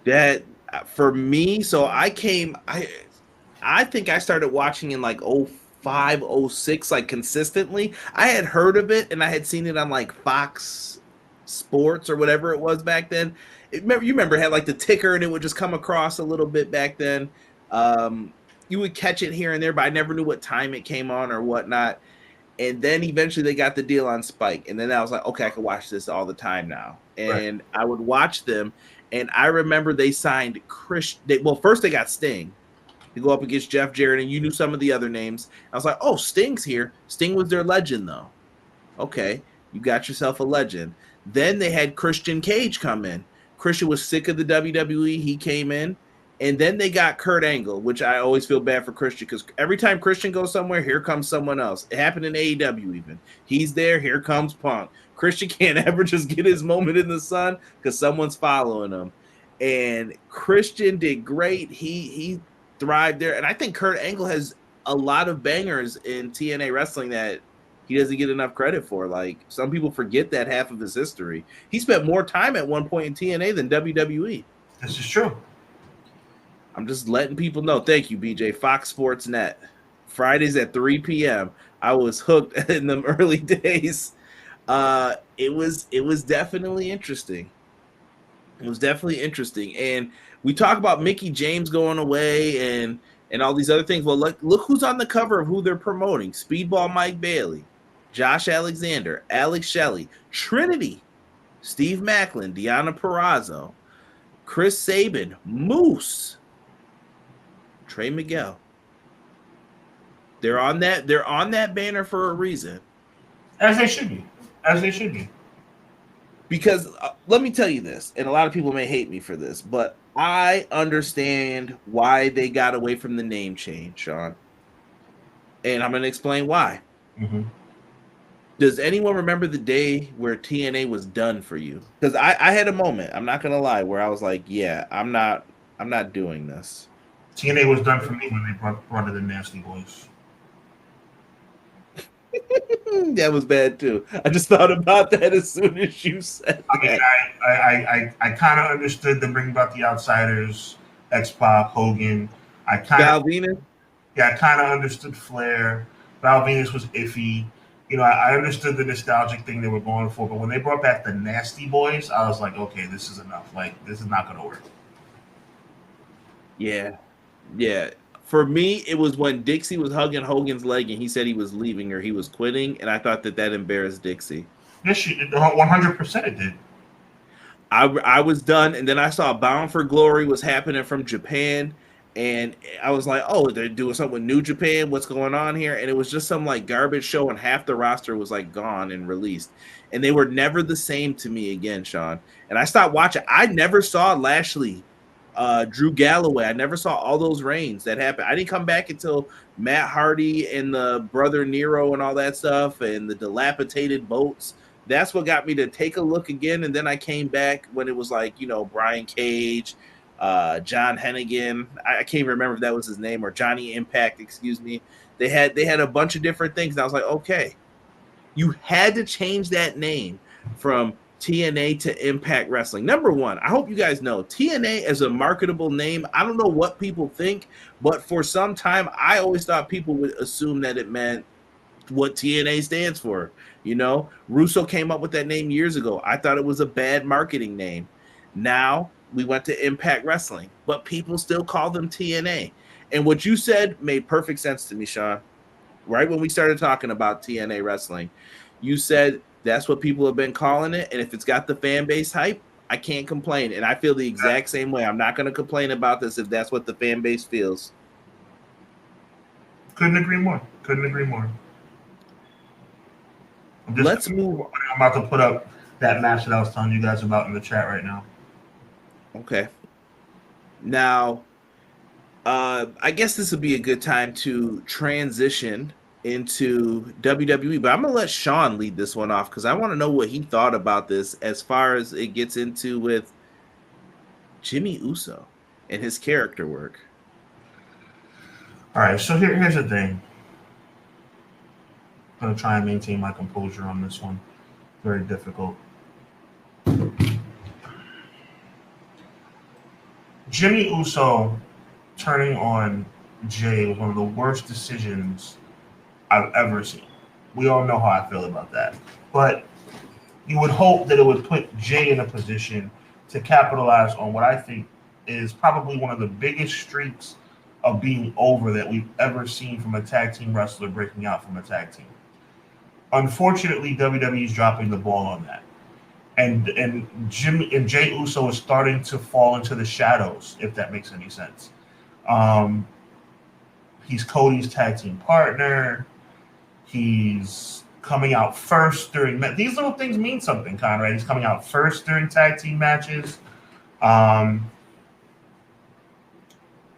That for me, so I think I started watching in like 05, 06, like consistently. I had heard of it and I had seen it on like Fox Sports or whatever it was back then. You remember it had like the ticker and it would just come across a little bit back then. You would catch it here and there, but I never knew what time it came on or whatnot. And then eventually they got the deal on Spike. And then I was like, okay, I can watch this all the time now. And right. I would watch them. And I remember they signed Chris. First they got Sting to go up against Jeff Jarrett, and you knew some of the other names. I was like, oh, Sting's here. Sting was their legend, though. Okay, you got yourself a legend. Then they had Christian Cage come in. Christian was sick of the WWE. He came in. And then they got Kurt Angle, which I always feel bad for Christian because every time Christian goes somewhere, here comes someone else. It happened in AEW even. He's there, here comes Punk. Christian can't ever just get his moment in the sun because someone's following him. And Christian did great. He thrived there. And I think Kurt Angle has a lot of bangers in TNA wrestling that he doesn't get enough credit for. Like, some people forget that half of his history. He spent more time at one point in TNA than WWE. This is true. I'm just letting people know. Thank you, BJ. Fox Sports Net. Fridays at 3 p.m. I was hooked in the early days. It was definitely interesting. It was definitely interesting. And we talk about Mickie James going away and all these other things. Well, look who's on the cover of who they're promoting. Speedball Mike Bailey, Josh Alexander, Alex Shelley, Trinity, Steve Macklin, Deonna Purrazzo, Chris Sabin, Moose, Trey Miguel. They're on that banner for a reason. As they should be. Because let me tell you this, and a lot of people may hate me for this, but I understand why they got away from the name change, Sean. And I'm going to explain why. Mm-hmm. Does anyone remember the day where TNA was done for you? Because I had a moment, I'm not going to lie, where I was like, yeah, I'm not doing this. TNA was done for me when they brought in the Nasty Boys. That was bad too. I just thought about that as soon as you said that. I mean, I kind of understood them bringing about the Outsiders, X-Pac, Hogan. Val Venis? Yeah, I kind of understood Flair. Val Venis was iffy. I understood the nostalgic thing they were going for, but when they brought back the Nasty Boys, I was like, okay, this is enough. Like, this is not going to work. Yeah. For me, it was when Dixie was hugging Hogan's leg and he said he was leaving or he was quitting, and I thought that embarrassed Dixie. Yes, 100% it did. I was done, and then I saw Bound for Glory was happening from Japan, and I was like, oh, they're doing something with New Japan? What's going on here? And it was just some like garbage show, and half the roster was like gone and released. And they were never the same to me again, Sean. And I stopped watching. I never saw Lashley, Drew Galloway. I never saw all those reigns that happened. I didn't come back until Matt Hardy and the brother Nero and all that stuff and the dilapidated boats. That's what got me to take a look again. And then I came back when it was like, Brian Cage, John Hennigan. I can't even remember if that was his name, or Johnny Impact, excuse me. They had a bunch of different things. And I was like, okay, you had to change that name from TNA to Impact Wrestling. Number one, I hope you guys know TNA is a marketable name. I don't know what people think, but for some time, I always thought people would assume that it meant what TNA stands for. You know, Russo came up with that name years ago. I thought it was a bad marketing name. Now we went to Impact Wrestling, but people still call them TNA. And what you said made perfect sense to me, Sean. Right when we started talking about TNA wrestling, you said that's what people have been calling it. And if it's got the fan base hype, I can't complain. And I feel the exact same way. I'm not going to complain about this if that's what the fan base feels. Couldn't agree more. Couldn't agree more. Let's move. I'm about to put up that match that I was telling you guys about in the chat right now. Okay. Now, I guess this would be a good time to transition into WWE, but I'm going to let Sean lead this one off because I want to know what he thought about this as far as it gets into with Jimmy Uso and his character work. All right, so here's the thing. I'm going to try and maintain my composure on this one. Very difficult. Jimmy Uso turning on Jey was one of the worst decisions I've ever seen. We all know how I feel about that. But you would hope that it would put Jey in a position to capitalize on what I think is probably one of the biggest streaks of being over that we've ever seen from a tag team wrestler breaking out from a tag team. Unfortunately, WWE is dropping the ball on that. And Jey Uso is starting to fall into the shadows, if that makes any sense. He's Cody's tag team partner. He's coming out first during these little things mean something, Conrad. He's coming out first during tag team matches. And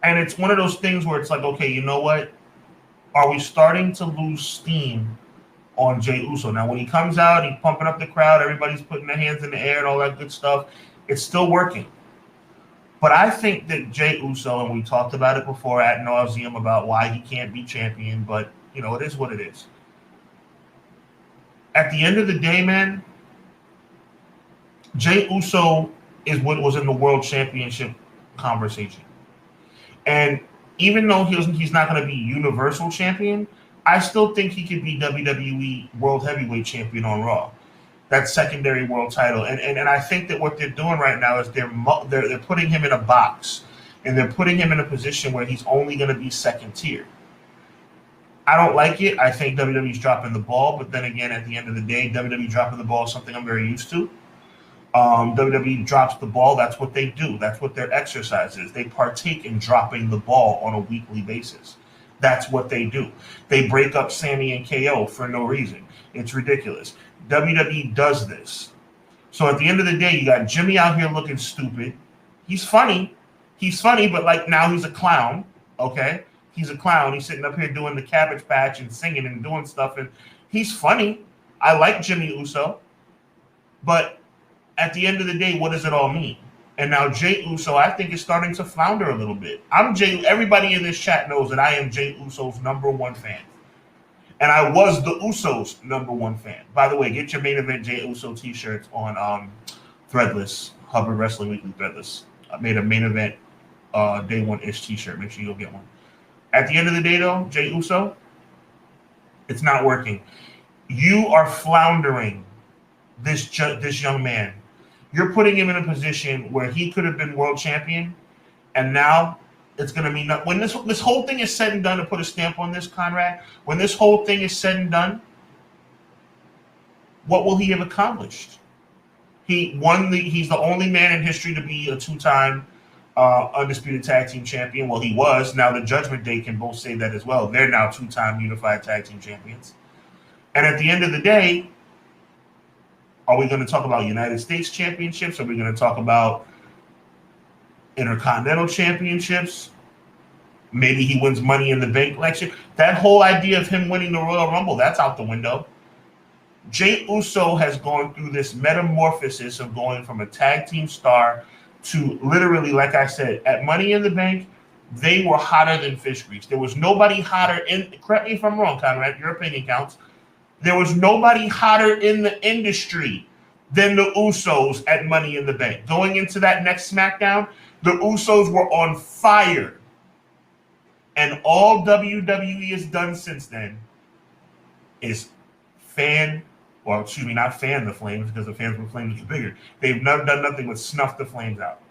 it's one of those things where it's like, okay, you know what? Are we starting to lose steam on Jey Uso? Now, when he comes out, he's pumping up the crowd. Everybody's putting their hands in the air and all that good stuff. It's still working. But I think that Jey Uso, and we talked about it before ad nauseum about why he can't be champion, but, you know, it is what it is. At the end of the day, man, Jey Uso is what was in the World Championship conversation. And even though he's not going to be Universal Champion, I still think he could be WWE World Heavyweight Champion on Raw. That secondary world title. And I think that what they're doing right now is they're putting him in a box. And they're putting him in a position where he's only going to be second tier. I don't like it. I think WWE's dropping the ball. But then again, at the end of the day, WWE dropping the ball is something I'm very used to. WWE drops the ball. That's what they do. That's what their exercise is. They partake in dropping the ball on a weekly basis. That's what they do. They break up Sammy and KO for no reason. It's ridiculous. WWE does this. So at the end of the day, you got Jimmy out here looking stupid. He's funny. But like now he's a clown. Okay? He's a clown. He's sitting up here doing the Cabbage Patch and singing and doing stuff. And he's funny. I like Jimmy Uso. But at the end of the day, what does it all mean? And now Jey Uso, I think, is starting to flounder a little bit. Everybody in this chat knows that I am Jey Uso's #1 fan. And I was the Usos' #1 fan. By the way, get your main event Jey Uso t-shirts on Threadless, Hubbard Wrestling Weekly Threadless. I made a main event day one-ish t-shirt. Make sure you go get one. At the end of the day, though, Jey Uso, it's not working. You are floundering this young man. You're putting him in a position where he could have been world champion, and now it's going to mean that when this whole thing is said and done, to put a stamp on this, Conrad, when this whole thing is said and done, what will he have accomplished? He's the only man in history to be a 2-time undisputed tag team champion. Well, he was. Now the Judgment Day can both say that as well. They're now 2-time unified tag team champions. And at the end of the day, are we going to talk about United States championships? Are we going to talk about Intercontinental championships? Maybe he wins Money in the Bank next year. That whole idea of him winning the Royal Rumble, that's out the window. Jey Uso has gone through this metamorphosis of going from a tag team star to literally, like I said, at Money in the Bank, they were hotter than fish grease. There was nobody hotter correct me if I'm wrong, Conrad, your opinion counts. There was nobody hotter in the industry than the Usos at Money in the Bank. Going into that next SmackDown, the Usos were on fire. And all WWE has done since then is not fan the flames, because the fans with flames are bigger. They've done nothing but snuff the flames out.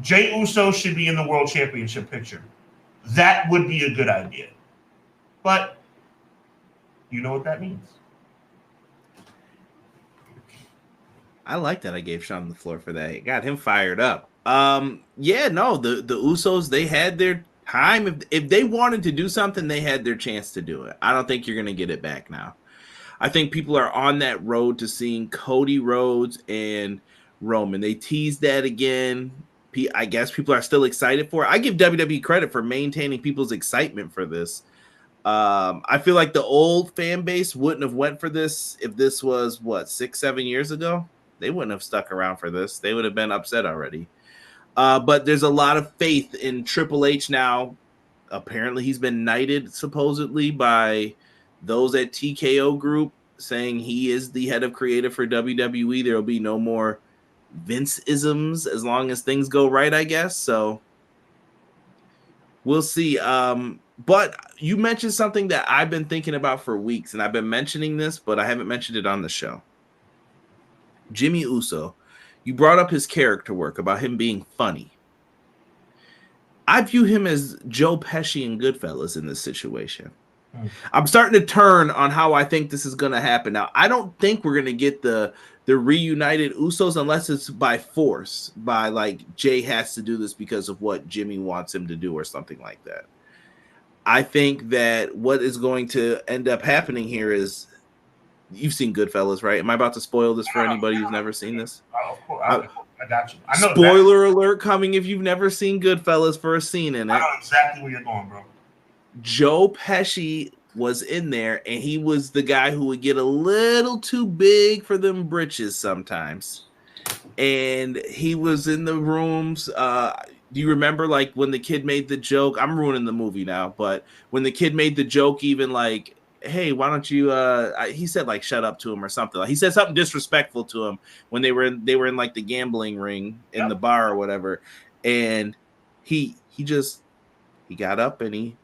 Jey Uso should be in the World Championship picture. That would be a good idea. But you know what that means. I like that I gave Sean the floor for that. It got him fired up. The Usos, they had their time. If they wanted to do something, they had their chance to do it. I don't think you're going to get it back now. I think people are on that road to seeing Cody Rhodes and Roman. They teased that again. I guess people are still excited for it. I give WWE credit for maintaining people's excitement for this. I feel like the old fan base wouldn't have went for this if this was, 6-7 years ago? They wouldn't have stuck around for this. They would have been upset already. But there's a lot of faith in Triple H now. Apparently, he's been knighted, supposedly, by those at TKO Group, saying he is the head of creative for WWE. There will be no more Vince-isms as long as things go right, I guess. So we'll see. But you mentioned something that I've been thinking about for weeks, and I've been mentioning this, but I haven't mentioned it on the show. Jimmy Uso, you brought up his character work about him being funny. I view him as Joe Pesci in Goodfellas in this situation. I'm starting to turn on how I think this is going to happen. Now, I don't think we're going to get the reunited Usos unless it's by force, by like Jay has to do this because of what Jimmy wants him to do or something like that. I think that what is going to end up happening here is, you've seen Goodfellas, right? Am I about to spoil this for anybody who's never seen this? I got you. I know spoiler alert coming if you've never seen Goodfellas for a scene in it. I know exactly where you're going, bro. Joe Pesci was in there, and he was the guy who would get a little too big for them britches sometimes. And he was in the rooms. Do you remember, like, when the kid made the joke? I'm ruining the movie now, but when the kid made the joke, even like, hey, why don't you he said like shut up to him or something. Like, he said something disrespectful to him when they were in like the gambling ring in the bar or whatever. And he got up and he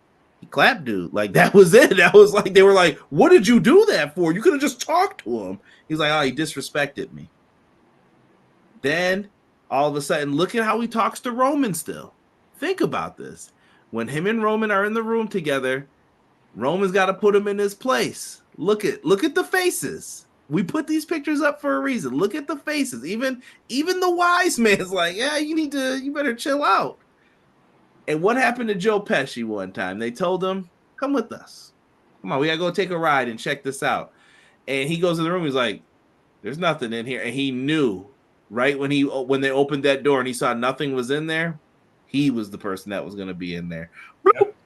clapped dude. Like, that was it. That was like, they were like, what did you do that for? You could have just talked to him. He's like, oh, he disrespected me. Then all of a sudden, look at how he talks to Roman still. Think about this. When him and Roman are in the room together, Roman's got to put him in his place. Look at the faces. We put these pictures up for a reason. Look at the faces. Even the wise man's like, yeah, you better chill out. And what happened to Joe Pesci one time? They told him, come with us. Come on, we got to go take a ride and check this out. And he goes in the room. He's like, there's nothing in here. And he knew right when they opened that door and he saw nothing was in there, he was the person that was going to be in there. Yep.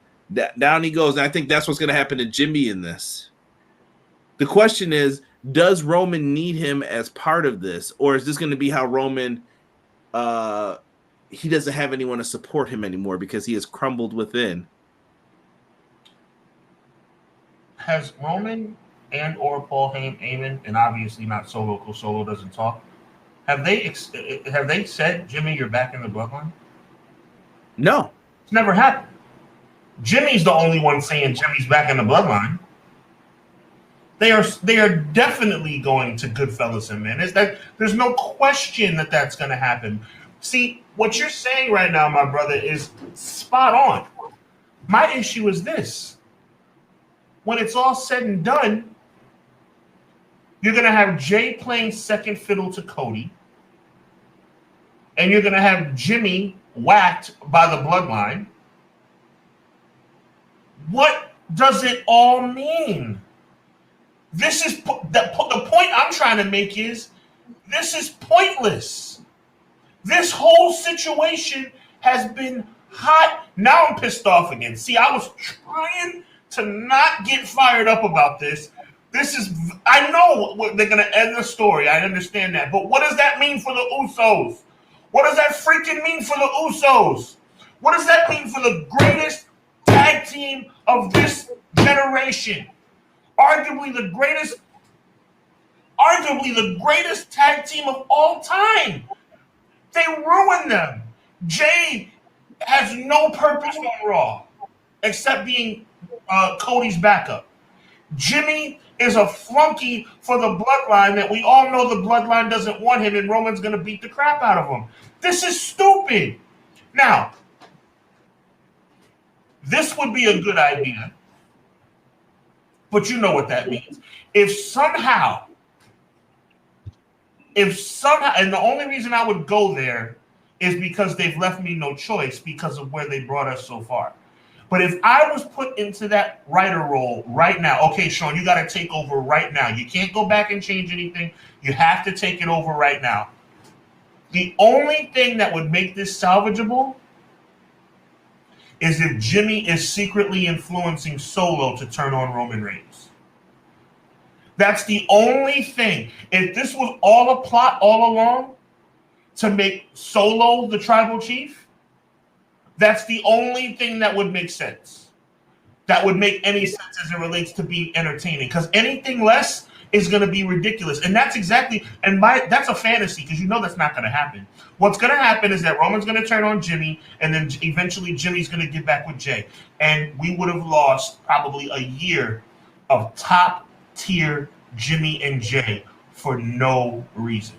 Down he goes. And I think that's what's going to happen to Jimmy in this. The question is, does Roman need him as part of this? Or is this going to be how Roman, he doesn't have anyone to support him anymore because he has crumbled within? Has Roman and or Paul Heyman, and obviously not Solo because Solo doesn't talk, have they said, Jimmy, you're back in the bloodline? No. It's never happened. Jimmy's the only one saying Jimmy's back in the bloodline. They are definitely going to Goodfellas and men. There's no question that that's going to happen. See, what you're saying right now, my brother, is spot on. My issue is this. When it's all said and done, you're going to have Jay playing second fiddle to Cody, and you're going to have Jimmy whacked by the bloodline. What does it all mean? This is the point I'm trying to make is this is pointless. This whole situation has been hot. Now I'm pissed off again. See, I was trying to not get fired up about this. I know they're going to end the story. I understand that. But what does that mean for the Usos? What does that freaking mean for the Usos? What does that mean for the greatest tag team of this generation? Arguably the greatest tag team of all time. They ruined them. Jay has no purpose on Raw except being Cody's backup. Jimmy is a flunky for the bloodline that we all know the bloodline doesn't want him, and Roman's going to beat the crap out of him. This is stupid. Now, this would be a good idea, but you know what that means. If somehow, and the only reason I would go there is because they've left me no choice because of where they brought us so far. But if I was put into that writer role right now, okay, Sean, you got to take over right now. You can't go back and change anything. You have to take it over right now. The only thing that would make this salvageable is if Jimmy is secretly influencing Solo to turn on Roman Reigns. That's the only thing. If this was all a plot all along to make Solo the tribal chief, that's the only thing that would make sense. That would make any sense as it relates to being entertaining. Because anything less is going to be ridiculous. And that's exactly, that's a fantasy because you know that's not going to happen. What's going to happen is that Roman's going to turn on Jimmy, and then eventually Jimmy's going to get back with Jey. And we would have lost probably a year of top-tier Jimmy and Jey for no reason.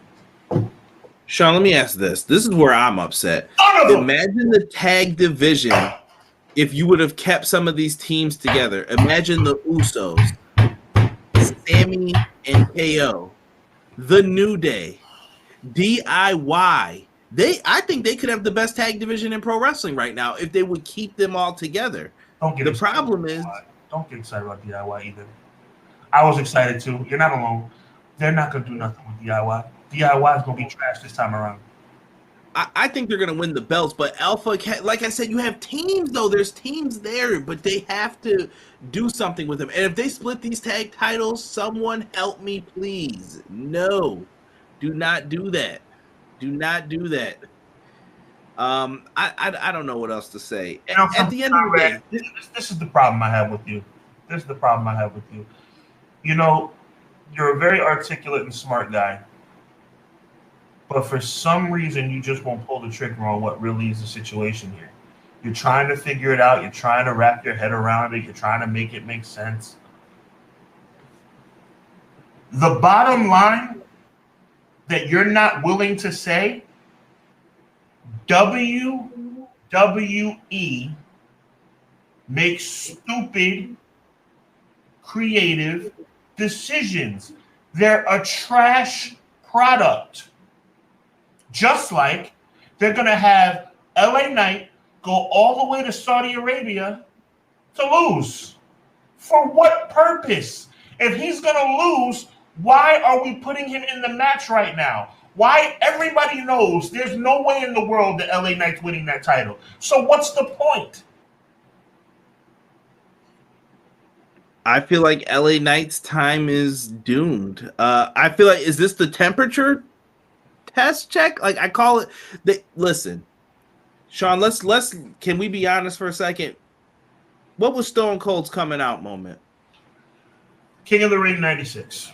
Sean, let me ask this. This is where I'm upset. Imagine the tag division if you would have kept some of these teams together. Imagine the Usos, Sammy and KO, The New Day, DIY. I think they could have the best tag division in pro wrestling right now if they would keep them all together. The problem is, don't get excited about DIY either. I was excited too. You're not alone. They're not going to do nothing with DIY. DIY is going to be trash this time around. I think they're going to win the belts, but Alpha, like I said, you have teams, though. There's teams there, but they have to do something with them. And if they split these tag titles, someone help me, please. No, do not do that. Do not do that. I don't know what else to say. At the end of the day, this is the problem I have with you. This is the problem I have with you. You know, you're a very articulate and smart guy. But for some reason, you just won't pull the trigger on what really is the situation here. You're trying to figure it out. You're trying to wrap your head around it. You're trying to make it make sense. The bottom line that you're not willing to say, WWE makes stupid, creative decisions. They're a trash product. Just like they're going to have LA Knight go all the way to Saudi Arabia to lose. For what purpose? If he's going to lose, why are we putting him in the match right now? Why? Everybody knows there's no way in the world that LA Knight's winning that title. So what's the point? I feel like LA Knight's time is doomed. I feel like, is this the temperature test check? Like I call it. Listen, Sean, let's can we be honest for a second? What was Stone Cold's coming out moment? King of the Ring 96.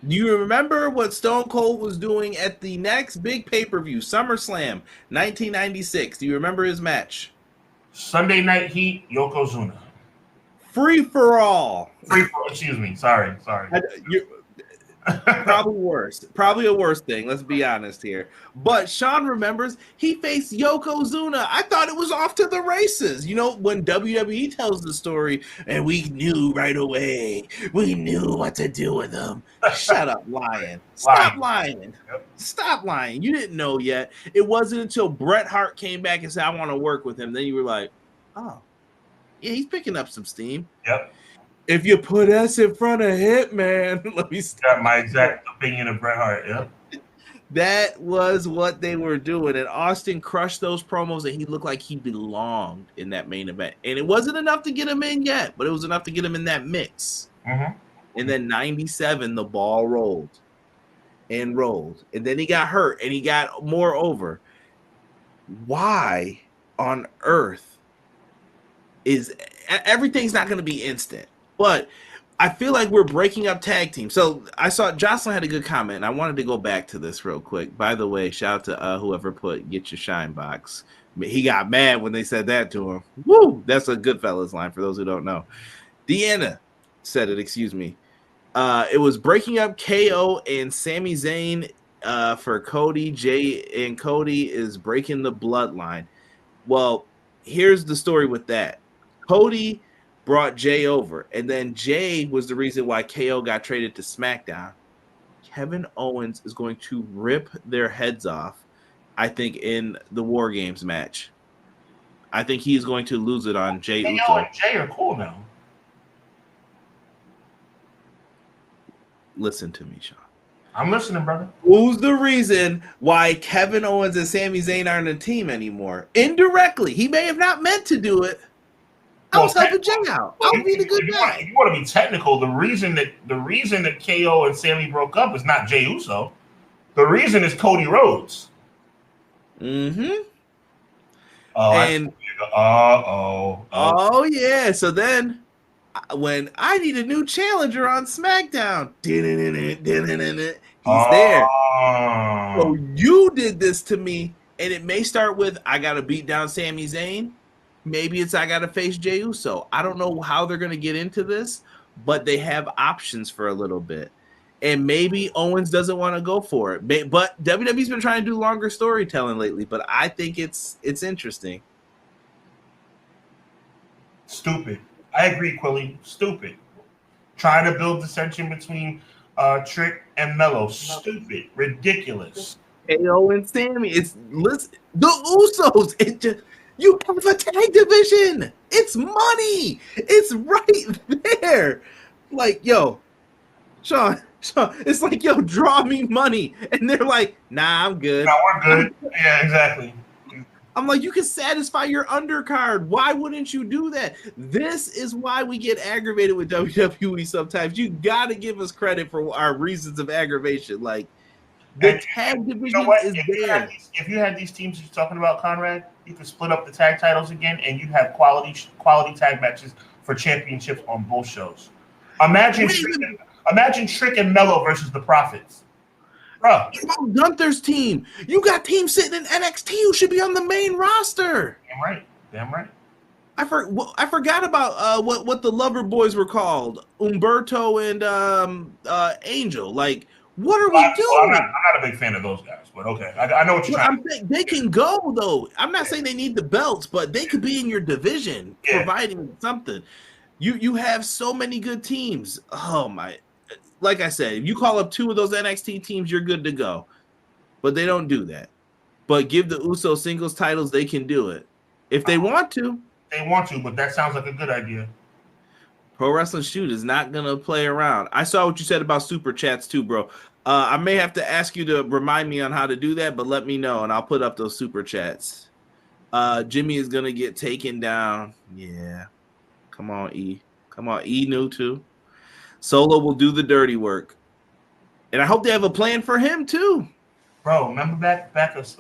Do you remember what Stone Cold was doing at the next big pay-per-view, SummerSlam 1996? Do you remember his match? Sunday Night Heat, Yokozuna. Free for all. Excuse me. Sorry. Probably a worse thing, let's be honest here. But Sean remembers he faced Yokozuna. I thought it was off to the races. You know, when WWE tells the story, and we knew right away, we knew what to do with him. Shut up, lying. Stop lying. Yep. Stop lying. You didn't know yet. It wasn't until Bret Hart came back and said, I want to work with him. Then you were like, oh, yeah, he's picking up some steam. Yep. If you put us in front of Hitman, let me stop. Got my exact opinion of Bret Hart. Yep. That was what they were doing. And Austin crushed those promos, and he looked like he belonged in that main event. And it wasn't enough to get him in yet, but it was enough to get him in that mix. Mm-hmm. And then 97, the ball rolled. And then he got hurt, and he got more over. Why on earth is everything's not going to be instant? But I feel like we're breaking up tag teams. So I saw Jocelyn had a good comment, and I wanted to go back to this real quick. By the way, shout out to whoever put "Get Your Shine Box." He got mad when they said that to him. Woo! That's a Goodfellas line for those who don't know. Deanna, said it. Excuse me. It was breaking up KO and Sami Zayn for Cody. Jey and Cody is breaking the bloodline. Well, here's the story with that. Cody brought Jey over, and then Jey was the reason why KO got traded to SmackDown. Kevin Owens is going to rip their heads off, I think, in the War Games match. I think he's going to lose it on Jey Uso. KO and Jey are cool now. Listen to me, Sean. I'm listening, brother. Who's the reason why Kevin Owens and Sami Zayn aren't a team anymore? Indirectly. He may have not meant to do it. I was helping Jey out. I was being a good guy. If you want to be technical, the reason that KO and Sami broke up is not Jey Uso. The reason is Cody Rhodes. Mm-hmm. Oh, yeah. So then when I need a new challenger on SmackDown, he's there. So you did this to me, and it may start with I got to beat down Sami Zayn. Maybe it's I got to face Jey Uso. I don't know how they're going to get into this, but they have options for a little bit. And maybe Owens doesn't want to go for it. But WWE's been trying to do longer storytelling lately, but I think it's interesting. Stupid. I agree, Quilly. Stupid. Trying to build dissension between Trick and Mello. Stupid. Ridiculous. KO and Sami. The Usos. You have a tag division. It's money. It's right there. Like, yo, Sean, it's like, yo, draw me money. And they're like, nah, I'm good. No, we're good. Yeah, exactly. I'm like, you can satisfy your undercard. Why wouldn't you do that? This is why we get aggravated with WWE sometimes. You got to give us credit for our reasons of aggravation. Like, the tag division is there. If you had these teams you're talking about, Conrad, you could split up the tag titles again, and you'd have quality tag matches for championships on both shows. Imagine Trick and Mello versus the Profits. Bro. Gunther's team. You got teams sitting in NXT who should be on the main roster. Damn right. I forgot about what the Lover Boys were called. Umberto and Angel. Like, what are we doing? I'm not a big fan of those guys, but okay. I know what you're trying to say. They can go, though. I'm not saying they need the belts, but they could be in your division providing something. You have so many good teams. Oh, my. Like I said, if you call up two of those NXT teams, you're good to go. But they don't do that. But give the Uso singles titles, they can do it. If they want to. They want to, but that sounds like a good idea. Pro Wrestling Shoot is not going to play around. I saw what you said about Super Chats too, bro. I may have to ask you to remind me on how to do that, but let me know, and I'll put up those Super Chats. Jimmy is going to get taken down. Yeah. Come on, E. Come on, E knew too. Solo will do the dirty work. And I hope they have a plan for him too. Bro, remember back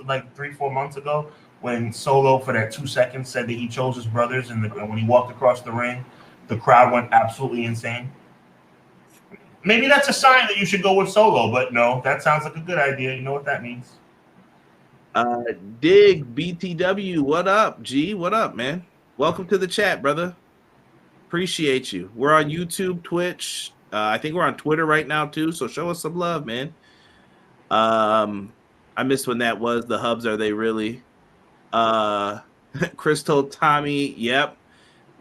like 3-4 months ago when Solo for that 2 seconds said that he chose his brothers, and when he walked across the ring, the crowd went absolutely insane? Maybe that's a sign that you should go with Solo, but no, that sounds like a good idea. You know what that means. Dig BTW, what up, G? What up, man? Welcome to the chat, brother. Appreciate you. We're on YouTube, Twitch. I think we're on Twitter right now too, so show us some love, man. I missed when that was. The Hubs, are they really? Chris told Tommy, yep,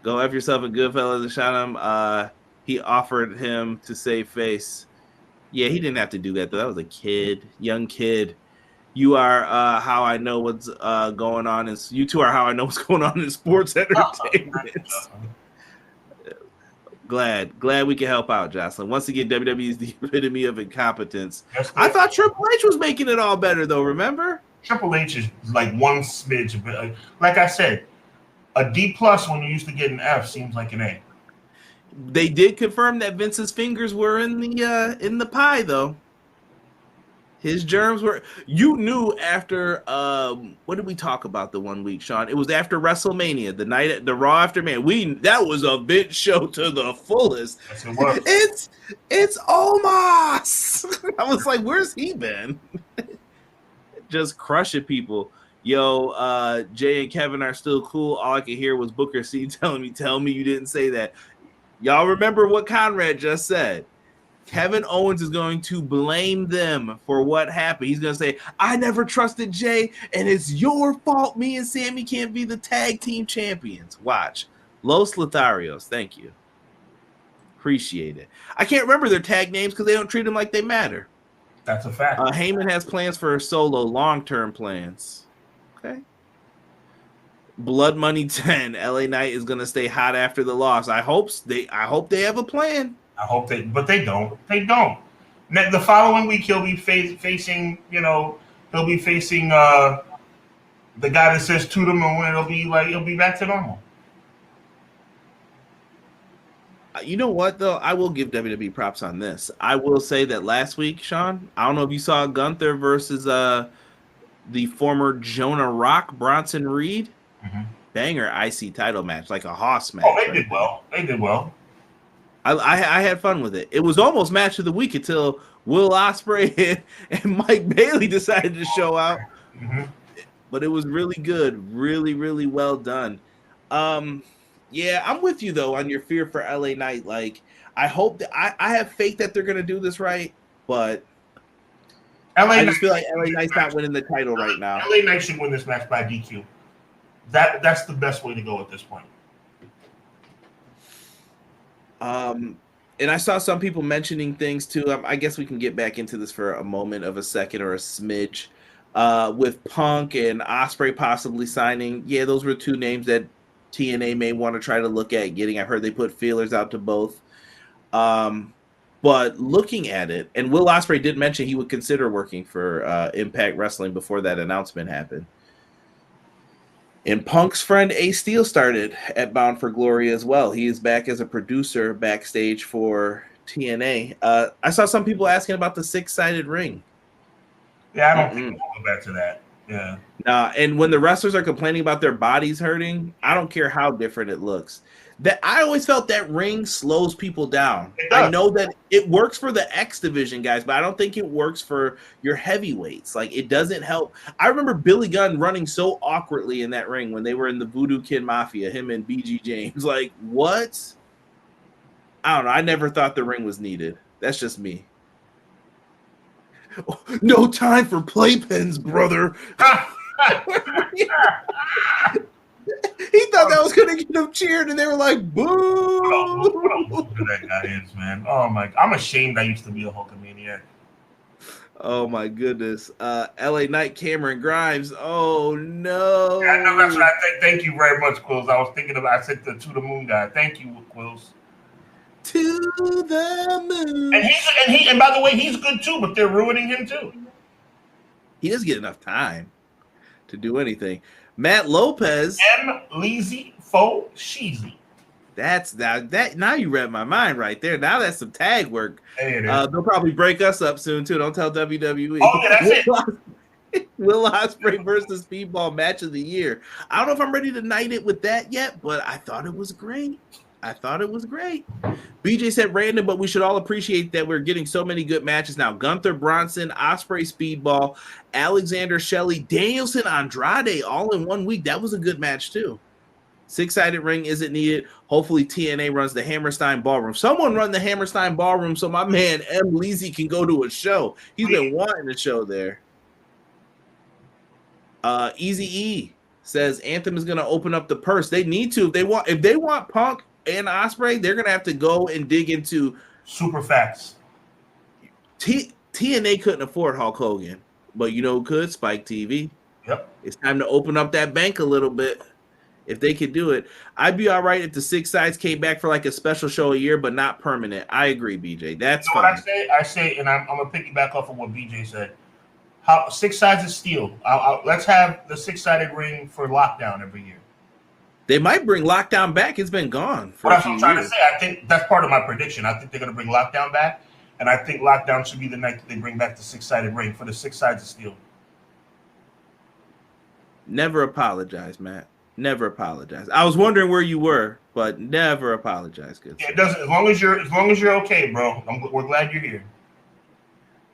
go have yourself a good fella to shot him. He offered him to save face. Yeah, he didn't have to do that, though. That was a kid, young kid. You are how I know what's going on. You two are how I know what's going on in sports entertainment. Glad we can help out, Jocelyn. Once again, WWE is the epitome of incompetence. I thought Triple H was making it all better, though, remember? Triple H is like one smidge. But like I said, a D+ when you used to get an F seems like an A. They did confirm that Vince's fingers were in the pie, though. His germs were. You knew after. What did we talk about the one week, Sean? It was after WrestleMania, the night at the Raw after Man. That was a bitch show to the fullest. Yes, it was. It's Omos. I was like, where's he been? Just crushing people. Yo, Jay and Kevin are still cool. All I could hear was Booker C telling me, "Tell me you didn't say that." Y'all remember what Conrad just said. Kevin Owens is going to blame them for what happened. He's going to say, I never trusted Jey, and it's your fault me and Sammy can't be the tag team champions. Watch. Los Lotharios, thank you. Appreciate it. I can't remember their tag names because they don't treat them like they matter. That's a fact. Heyman has plans for Solo, long-term plans. Okay. Blood Money 10, LA Knight is going to stay hot after the loss. I hope they have a plan. But they don't. They don't. The following week he'll be facing the guy that says to the moon, and he'll be back to normal. You know what though? I will give WWE props on this. I will say that last week, Sean, I don't know if you saw Gunther versus the former Jonah Rock Bronson Reed. Mm-hmm. Banger IC title match, like a Hoss match. Oh, they did well. They did well. I had fun with it. It was almost match of the week until Will Ospreay and Mike Bailey decided to show out. Mm-hmm. But it was really good. Really, really well done. Yeah, I'm with you though on your fear for LA Knight. Like, I hope that I have faith that they're gonna do this right, but I just feel like LA Knight's not winning the title right now. LA Knight should win this match by DQ. That's the best way to go at this point. And I saw some people mentioning things too. I guess we can get back into this for a moment of a second or a smidge. With Punk and Ospreay possibly signing. Yeah, those were two names that TNA may want to try to look at getting. I heard they put feelers out to both. But looking at it, and Will Ospreay did mention he would consider working for Impact Wrestling before that announcement happened. And Punk's friend Ace Steel started at Bound for Glory as well. He is back as a producer backstage for TNA. I saw some people asking about the 6-sided ring. Yeah, I don't think we'll go back to that. Yeah. And when the wrestlers are complaining about their bodies hurting, I don't care how different it looks. That I always felt that ring slows people down. I know that it works for the X division guys, but I don't think it works for your heavyweights. Like, it doesn't help. I remember Billy Gunn running so awkwardly in that ring when they were in the Voodoo Kid Mafia, him and BG James. Like, what? I don't know. I never thought the ring was needed. That's just me. No time for playpens, brother. He thought that was going to get him cheered, and they were like, boo. What that guy is, man. Oh, my. I'm ashamed I used to be a Hulkamaniac. Oh, my goodness. LA Knight, Cameron Grimes. Oh, no. Yeah, no, that's what I think. Thank you very much, Quills. I was thinking about, I said the To the Moon guy. Thank you, Quills. To the moon. And by the way, he's good too, but they're ruining him too. He doesn't get enough time to do anything. Matt Lopez. M. Leezy Fo Sheezy. That's that. Now you read my mind right there. Now that's some tag work. Hey, it is. They'll probably break us up soon too. Don't tell WWE. Oh, yeah, that's it. Will Ospreay versus Speedball match of the year. I don't know if I'm ready to night it with that yet, but I thought it was great. BJ said random, but we should all appreciate that we're getting so many good matches now. Gunther, Bronson, Ospreay, Speedball, Alexander Shelley, Danielson, Andrade, all in 1 week. That was a good match too. 6-sided ring isn't needed. Hopefully TNA runs the Hammerstein Ballroom. Someone run the Hammerstein Ballroom so my man M. Leezy can go to a show. He's been wanting a show there. Easy E says Anthem is going to open up the purse. They need to. If they want Punk and Ospreay, they're gonna have to go and dig into super facts. TNA couldn't afford Hulk Hogan, but you know who could? Spike TV. Yep. It's time to open up that bank a little bit. If they could do it, I'd be all right if the 6 sides came back for like a special show a year, but not permanent. I agree, BJ. That's fine. What I say, and I'm gonna piggyback off of what BJ said. 6 sides of steel. Let's have the 6-sided ring for Lockdown every year. They might bring Lockdown back. It's been gone for a few years. That's what I'm trying to say. I think that's part of my prediction. I think they're going to bring Lockdown back, and I think Lockdown should be the night that they bring back the 6-sided ring for the 6 sides of steel. Never apologize, Matt. Never apologize. I was wondering where you were, but never apologize. Good. Yeah, it doesn't. As long as you're okay, bro. We're glad you're here.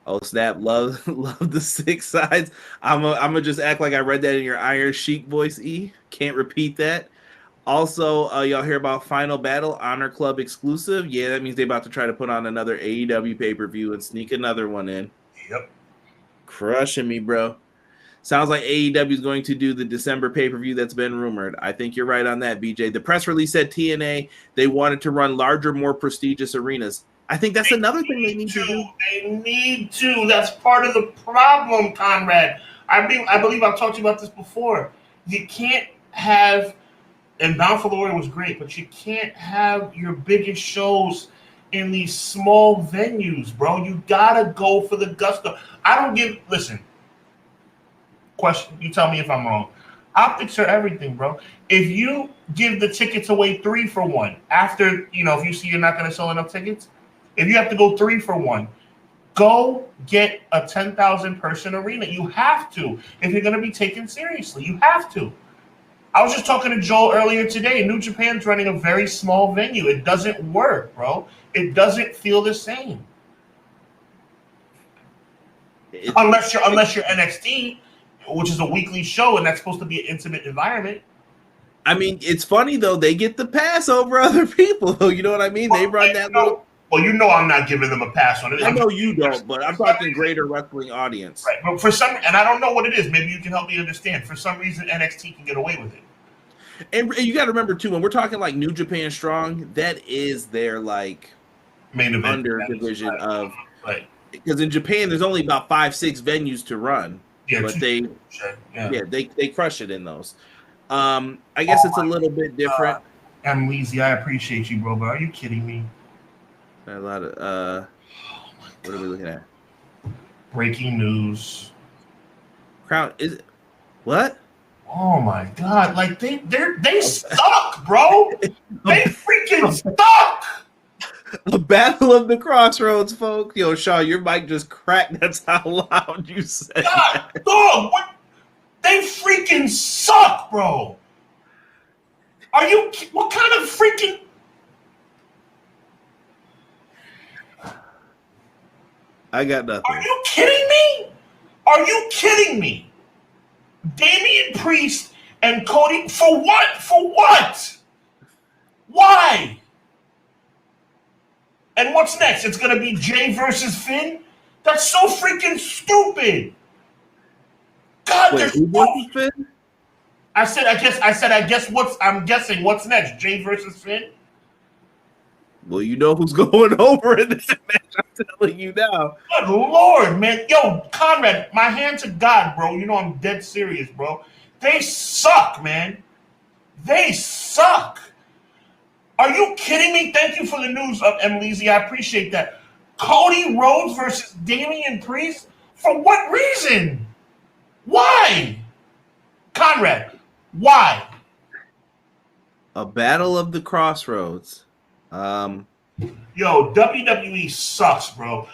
Oh snap! Love the 6 sides. I'm gonna just act like I read that in your Iron Sheik voice. Can't repeat that. Also, y'all hear about Final Battle Honor Club exclusive? Yeah, that means they're about to try to put on another AEW pay-per-view and sneak another one in. Yep. Crushing me, bro. Sounds like AEW is going to do the December pay-per-view that's been rumored. I think you're right on that, BJ. The press release said TNA, they wanted to run larger, more prestigious arenas. I think that's another thing they need to do. They need to. That's part of the problem, Conrad. I believe I've talked to you about this before. You can't have, and Bound for Glory was great, but you can't have your biggest shows in these small venues, bro. You gotta go for the gusto. Listen, question, you tell me if I'm wrong. Optics are everything, bro. If you give the tickets away 3 for 1, after, if you see you're not going to sell enough tickets, if you have to go 3 for 1, go get a 10,000 person arena. You have to. If you're going to be taken seriously, you have to. I was just talking to Joel earlier today. New Japan's running a very small venue. It doesn't work, bro. It doesn't feel the same. Unless you're NXT, which is a weekly show, and that's supposed to be an intimate environment. I mean, it's funny, though. They get the pass over other people, though. You know what I mean? They run that little... Well, I'm not giving them a pass on it. I know you don't, but I'm talking greater wrestling audience. Right, but and I don't know what it is. Maybe you can help me understand. For some reason, NXT can get away with it. And you got to remember, too, when we're talking like New Japan Strong, that is their, like, main event under division of... Right. Because in Japan, there's only about 5-6 venues to run. Yeah, but they crush it in those. I guess it's a little bit different. Amnesia, I appreciate you, bro, but are you kidding me? A lot of what are we looking at? Breaking news. Crown is it what? Oh my god! Like they suck, bro. They freaking suck. A battle of the crossroads, folks. Yo, Shaw, your mic just cracked. That's how loud you said. God, dog, they freaking suck, bro. What kind of freaking... I got nothing. Are you kidding me? Are you kidding me? Damian Priest and Cody, for what? For what? Why? And what's next? It's gonna be Jey versus Finn? That's so freaking stupid. God, wait, who versus Finn? I'm guessing what's next? Jey versus Finn? Well, you know who's going over in this match. I'm telling you now. Good Lord, man. Yo, Conrad, my hand to God, bro. You know I'm dead serious, bro. They suck, man. They suck. Are you kidding me? Thank you for the news, Emily. I appreciate that. Cody Rhodes versus Damian Priest? For what reason? Why? Conrad, why? A battle of the crossroads. Yo, WWE sucks, bro.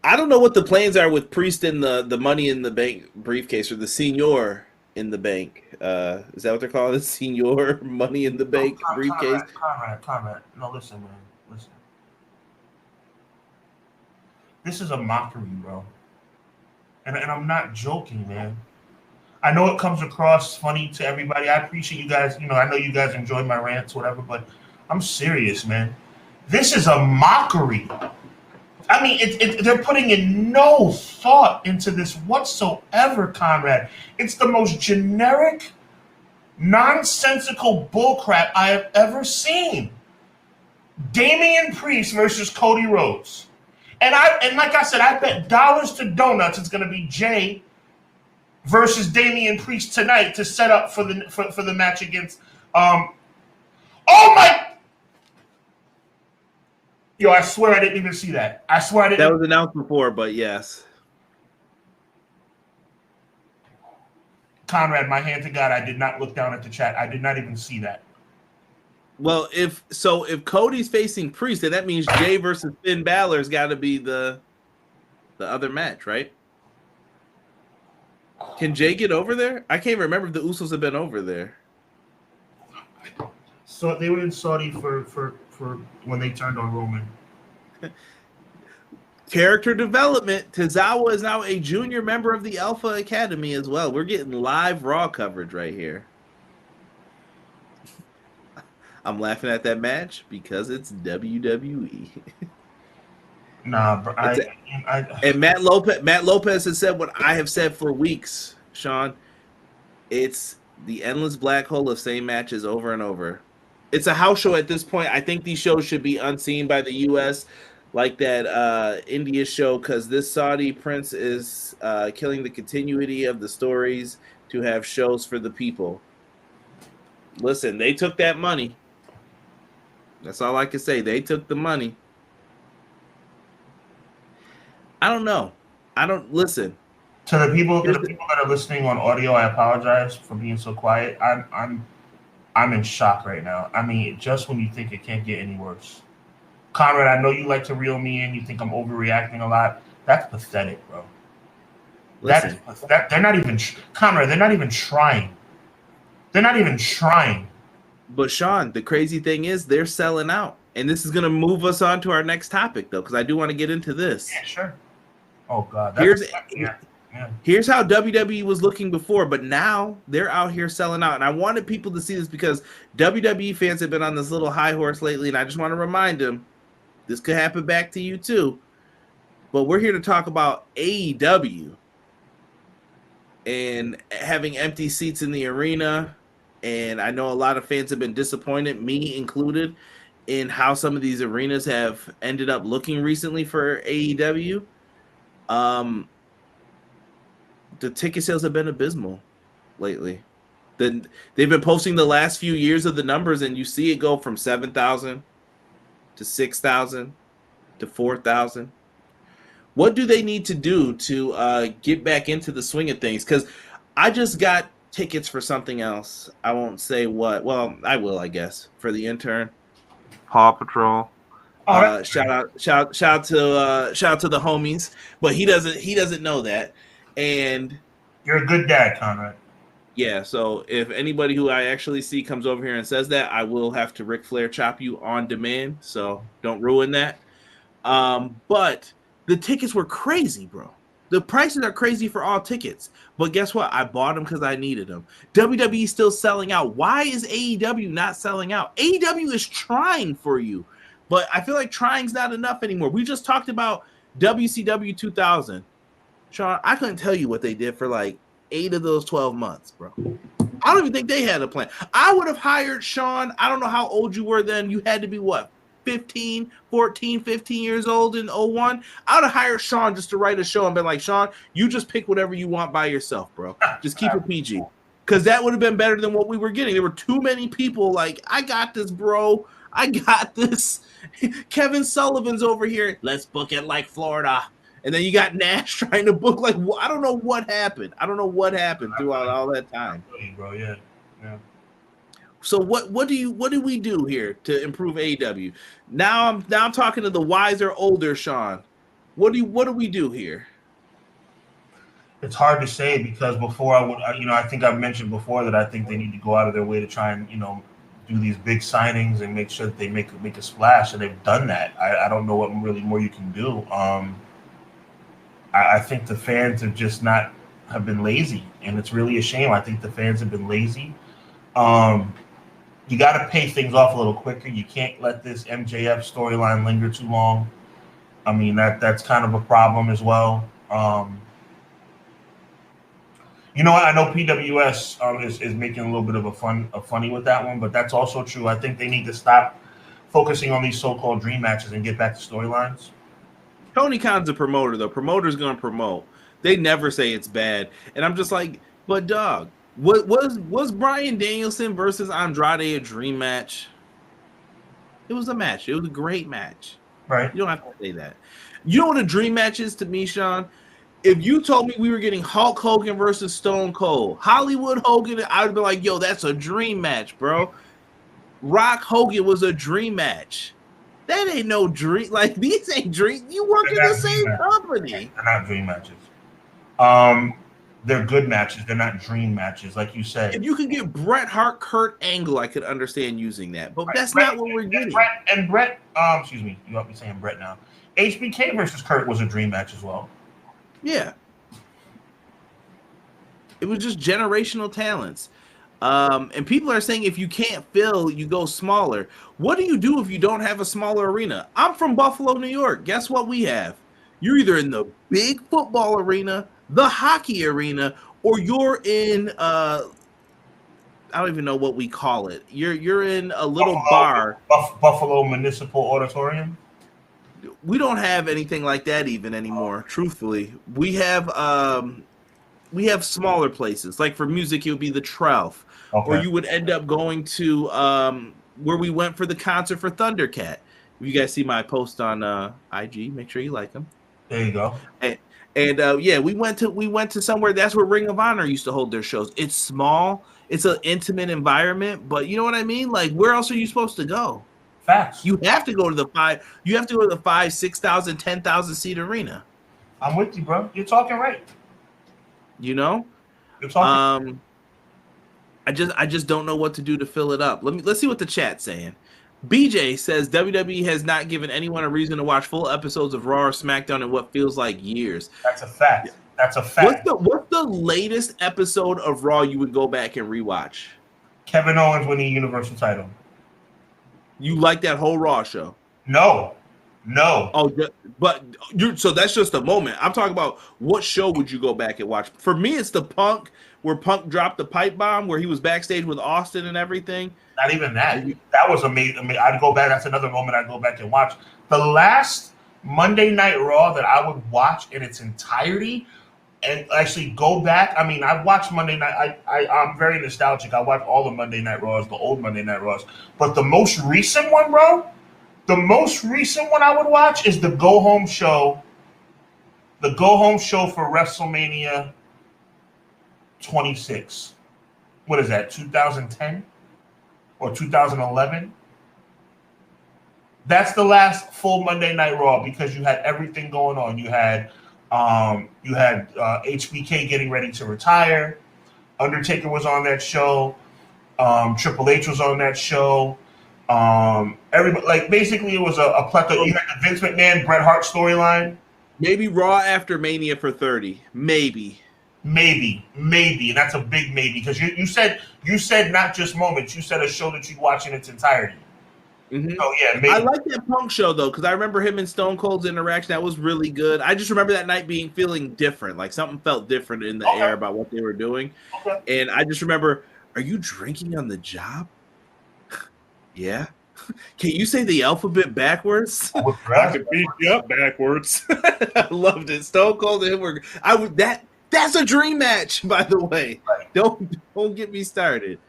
I don't know what the plans are with Priest in the Money in the Bank briefcase, or the Senior in the Bank. Is that what they're calling it? Senior Money in the Bank briefcase? Conrad. No, listen, man. Listen. This is a mockery, bro. And I'm not joking, man. I know it comes across funny to everybody. I appreciate you guys. I know you guys enjoy my rants, whatever, but I'm serious, man. This is a mockery. I mean, they're putting in no thought into this whatsoever, Conrad. It's the most generic, nonsensical bullcrap I have ever seen. Damian Priest versus Cody Rhodes. And like I said, I bet dollars to donuts it's going to be Jey versus Damian Priest tonight to set up for the match against oh my... Yo, I swear I didn't even see that. I swear I didn't. That was announced before, but yes. Conrad, my hand to God, I did not look down at the chat. I did not even see that. Well, if Cody's facing Priest, then that means Jey versus Finn Balor's got to be the other match, right? Can Jey get over there? I can't remember if the Usos have been over there. So they were in Saudi for when they turned on Roman. Character development. Tozawa is now a junior member of the Alpha Academy as well. We're getting live Raw coverage right here. I'm laughing at that match because it's WWE. Nah, bro. And Matt Lopez has said what I have said for weeks, Sean. It's the endless black hole of same matches over and over. It's a house show at this point. I think these shows should be unseen by the U.S. like that India show, because this Saudi prince is killing the continuity of the stories to have shows for the people. Listen, they took that money. That's all I can say. They took the money. I don't know. I don't listen. To the people that are listening on audio, I apologize for being so quiet. I'm in shock right now. I mean, just when you think it can't get any worse. Conrad, I know you like to reel me in. You think I'm overreacting a lot. That's pathetic, bro. Listen. They're not even Conrad. They're not even trying. They're not even trying. But Sean, the crazy thing is they're selling out, and this is going to move us on to our next topic, though, because I do want to get into this. Yeah, sure. Oh God. Here's how WWE was looking before, but now they're out here selling out. And I wanted people to see this because WWE fans have been on this little high horse lately, and I just want to remind them this could happen back to you too. But we're here to talk about AEW and having empty seats in the arena. And I know a lot of fans have been disappointed, me included, in how some of these arenas have ended up looking recently for AEW. The ticket sales have been abysmal lately. They've been posting the last few years of the numbers, and you see it go from 7,000 to 6,000 to 4,000. What do they need to do to get back into the swing of things? Because I just got tickets for something else. I won't say what. Well, I will, I guess, for the intern. Paw Patrol. Shout out to the homies, but he doesn't know that. And you're a good dad, Conrad. Yeah, so if anybody who I actually see comes over here and says that, I will have to Ric Flair chop you on demand. So don't ruin that. But the tickets were crazy, bro. The prices are crazy for all tickets. But guess what? I bought them because I needed them. WWE still selling out. Why is AEW not selling out? AEW is trying for you. But I feel like trying's not enough anymore. We just talked about WCW 2000. Sean, I couldn't tell you what they did for like 8 of those 12 months, bro. I don't even think they had a plan. I would have hired Sean. I don't know how old you were then. You had to be what? 15 years old in 01. I would have hired Sean just to write a show and been like, Sean, you just pick whatever you want by yourself, bro. Just keep it PG. Because that would have been better than what we were getting. There were too many people like, I got this, bro. I got this. Kevin Sullivan's over here. Let's book it like Florida. And then you got Nash trying to book like, I don't know what happened. I don't know what happened throughout all that time. Bro, yeah. So what do we do here to improve AEW? Now I'm talking to the wiser, older Sean. What do we do here? It's hard to say because before I think I've mentioned before that I think they need to go out of their way to try and do these big signings and make sure that they make a splash, and they've done that. I don't know what really more you can do. I think the fans have been lazy, and it's really a shame. I think the fans have been lazy. You got to pay things off a little quicker. You can't let this MJF storyline linger too long. I mean, that's kind of a problem as well. You know what? I know PWS is making a little bit of a funny with that one, but that's also true. I think they need to stop focusing on these so-called dream matches and get back to storylines. Tony Khan's a promoter, though. Promoter's going to promote. They never say it's bad. And I'm just like, but dog, was Bryan Danielson versus Andrade a dream match? It was a match. It was a great match. Right. You don't have to say that. You know what a dream match is to me, Sean? If you told me we were getting Hulk Hogan versus Stone Cold, Hollywood Hogan, I would be like, yo, that's a dream match, bro. Rock Hogan was a dream match. That ain't no dream. Like, these ain't dream. You work in the same company. They're not dream matches. They're good matches. They're not dream matches, like you said. If you could get Bret Hart, Kurt Angle, I could understand using that. But that's not what we're getting. Brett, excuse me, you ought to be saying Brett now. HBK versus Kurt was a dream match as well. Yeah. It was just generational talents. And people are saying if you can't fill, you go smaller. What do you do if you don't have a smaller arena? I'm from Buffalo, New York. Guess what we have? You're either in the big football arena, the hockey arena, or you're in I don't even know what we call it. You're in a little bar. Buffalo Municipal Auditorium. We don't have anything like that even anymore. Truthfully, we have smaller places. Like for music, it would be the Trelf, or you would end up going to where we went for the concert for Thundercat. If you guys see my post on IG, make sure you like them. There you go. And yeah, we went to somewhere. That's where Ring of Honor used to hold their shows. It's small. It's an intimate environment, but you know what I mean? Like, where else are you supposed to go? Facts. You have to go to the 5, 6,000, 10,000 seat arena. I'm with you, bro. You're talking right. You know? You're talking. I just don't know what to do to fill it up. Let's see what the chat's saying. BJ says WWE has not given anyone a reason to watch full episodes of Raw or SmackDown in what feels like years. That's a fact. That's a fact. What's the latest episode of Raw you would go back and rewatch? Kevin Owens winning Universal title. You like that whole Raw show? No. Oh, but so that's just a moment. I'm talking about what show would you go back and watch? For me, it's the Punk, where Punk dropped the pipe bomb, where he was backstage with Austin and everything. Not even that. That was amazing. I mean, I'd go back. That's another moment I'd go back and watch. The last Monday Night Raw that I would watch in its entirety and actually go back. I mean, I've watched Monday Night. I'm very nostalgic. I watched all the Monday Night Raws, the old Monday Night Raws. But the most recent one, bro, the most recent one I would watch is the Go Home Show. The Go Home Show for WrestleMania 26. What is that, 2010 or 2011? That's the last full Monday Night Raw because you had everything going on. You had HBK getting ready to retire. Undertaker was on that show. Triple H was on that show. Everybody, like, basically it was a plethora. You had the Vince McMahon Bret Hart storyline. Maybe Raw after Mania for 30. Maybe, and that's a big maybe because you said not just moments. You said a show that you'd watch in its entirety. Mm-hmm. Oh yeah, maybe. I like that Punk show though because I remember him and Stone Cold's interaction. That was really good. I just remember that night feeling different, like something felt different in the air about what they were doing. Okay. And I just remember, are you drinking on the job? Yeah. Can you say the alphabet backwards? I could beat you up backwards. I loved it. Stone Cold and him were. That's a dream match, by the way. Right. Don't get me started.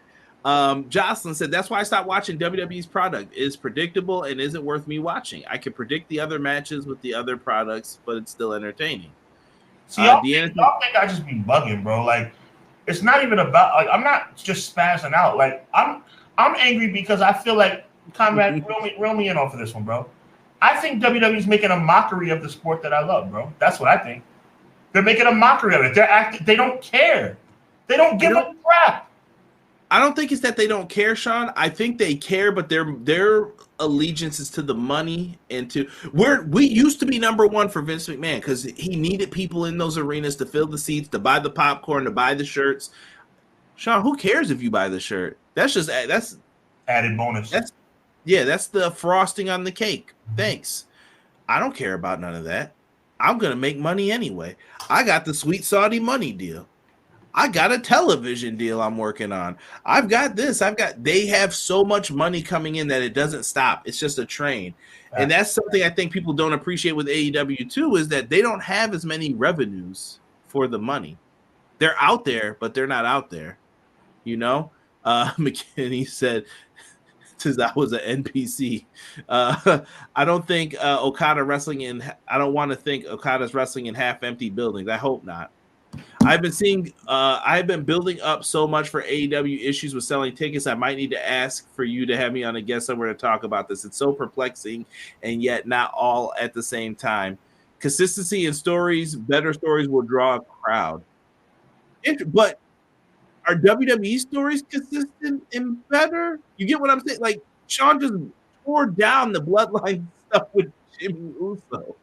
Jocelyn said, that's why I stopped watching WWE's product. It's predictable and isn't worth me watching. I can predict the other matches with the other products, but it's still entertaining. See, y'all think I just be bugging, bro. Like, it's not even about, like, I'm not just spazzing out. Like, I'm angry because I feel like, Conrad, reel me in off of this one, bro. I think WWE's making a mockery of the sport that I love, bro. That's what I think. They're making a mockery of it. They don't care. They don't give a crap. I don't think it's that they don't care, Sean. I think they care, but their allegiance is to the money and to we used to be number one for Vince McMahon because he needed people in those arenas to fill the seats, to buy the popcorn, to buy the shirts. Sean, who cares if you buy the shirt? That's added bonus. That's the frosting on the cake. Thanks. I don't care about none of that. I'm gonna make money anyway. I got the sweet Saudi money deal. I got a television deal I'm working on. I've got this. They have so much money coming in that it doesn't stop. It's just a train. And that's something I think people don't appreciate with AEW too, is that they don't have as many revenues for the money. They're out there, but they're not out there. You know? McKinney said, since I was an NPC, I don't think Okada wrestling I don't want to think Okada's wrestling in half-empty buildings. I hope not. I've been building up so much for AEW issues with selling tickets. I might need to ask for you to have me on a guest somewhere to talk about this. It's so perplexing and yet not all at the same time. Consistency in stories, better stories will draw a crowd. But are WWE stories consistent and better? You get what I'm saying? Like, Sean just tore down the bloodline stuff with Jimmy Uso.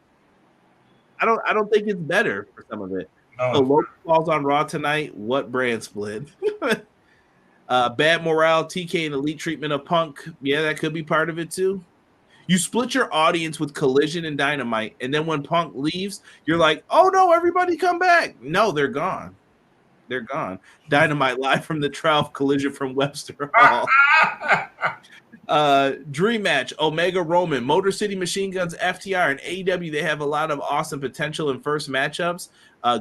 I don't think it's better for some of it. No, So Logan Paul's on Raw tonight. What brand split? Bad morale, TK and elite treatment of Punk. Yeah, that could be part of it too. You split your audience with Collision and Dynamite, and then when Punk leaves, you're like, "Oh no, everybody come back!" No, they're gone. They're gone. Dynamite live from the trial, Collision from Webster Hall. Dream match: Omega Roman, Motor City Machine Guns, FTR, and AEW. They have a lot of awesome potential in first matchups.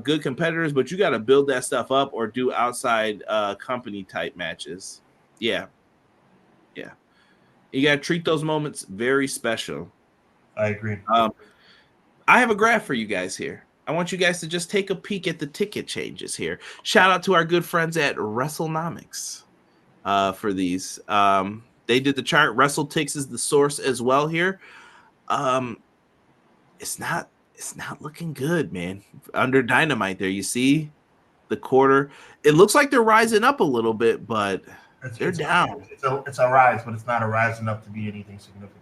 Good competitors, but you got to build that stuff up or do outside company type matches. Yeah. You got to treat those moments very special. I agree. I have a graph for you guys here. I want you guys to just take a peek at the ticket changes here. Shout out to our good friends at WrestleNomics for these. They did the chart. WrestleTix is the source as well here. It's not looking good, man. Under Dynamite there, you see the quarter. It looks like they're rising up a little bit, but they're down. It's a rise, but it's not a rise enough to be anything significant.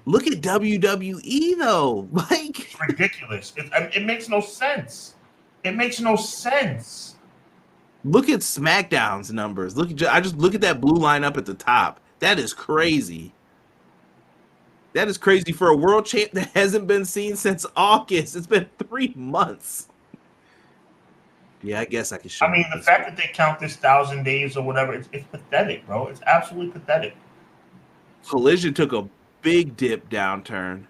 Look at WWE though. Like, it's ridiculous. It makes no sense. It makes no sense. Look at SmackDown's numbers. I just look at that blue line up at the top. That is crazy. That is crazy for a world champ that hasn't been seen since August. It's been 3 months. Yeah, I guess I can show. I mean, the fact that they count this 1,000 days or whatever, it's pathetic, bro. It's absolutely pathetic. Collision took a big dip downturn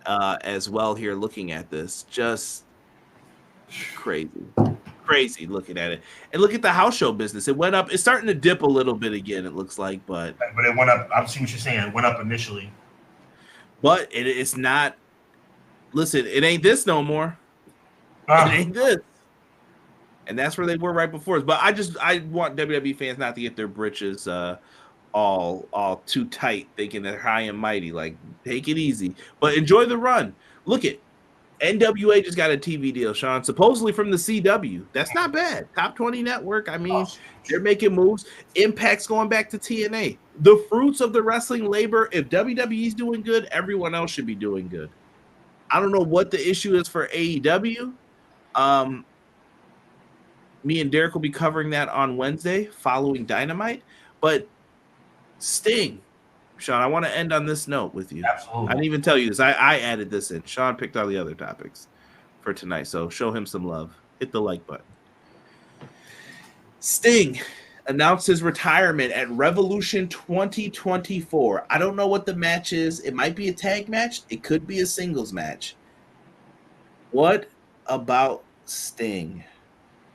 as well here looking at this. Just crazy looking at it. And look at the house show business. It went up. It's starting to dip a little bit again, it looks like, but it went up. I see what you're saying. It went up initially. But it's not. Listen, it ain't this no more. It ain't this. And that's where they were right before us. But I want WWE fans not to get their britches all too tight, thinking they're high and mighty. Like, take it easy, but enjoy the run. Look at NWA just got a TV deal, Sean, supposedly from the CW. That's not bad. Top 20 network. I mean, they're making moves. Impact's going back to TNA. The fruits of the wrestling labor. If WWE's doing good, everyone else should be doing good. I don't know what the issue is for AEW. Me and Derek will be covering that on Wednesday following Dynamite. But Sting, Sean, I want to end on this note with you. Absolutely. I didn't even tell you this. I added this in. Sean picked all the other topics for tonight, so show him some love. Hit the like button. Sting announced his retirement at Revolution 2024. I don't know what the match is. It might be a tag match. It could be a singles match. What about Sting?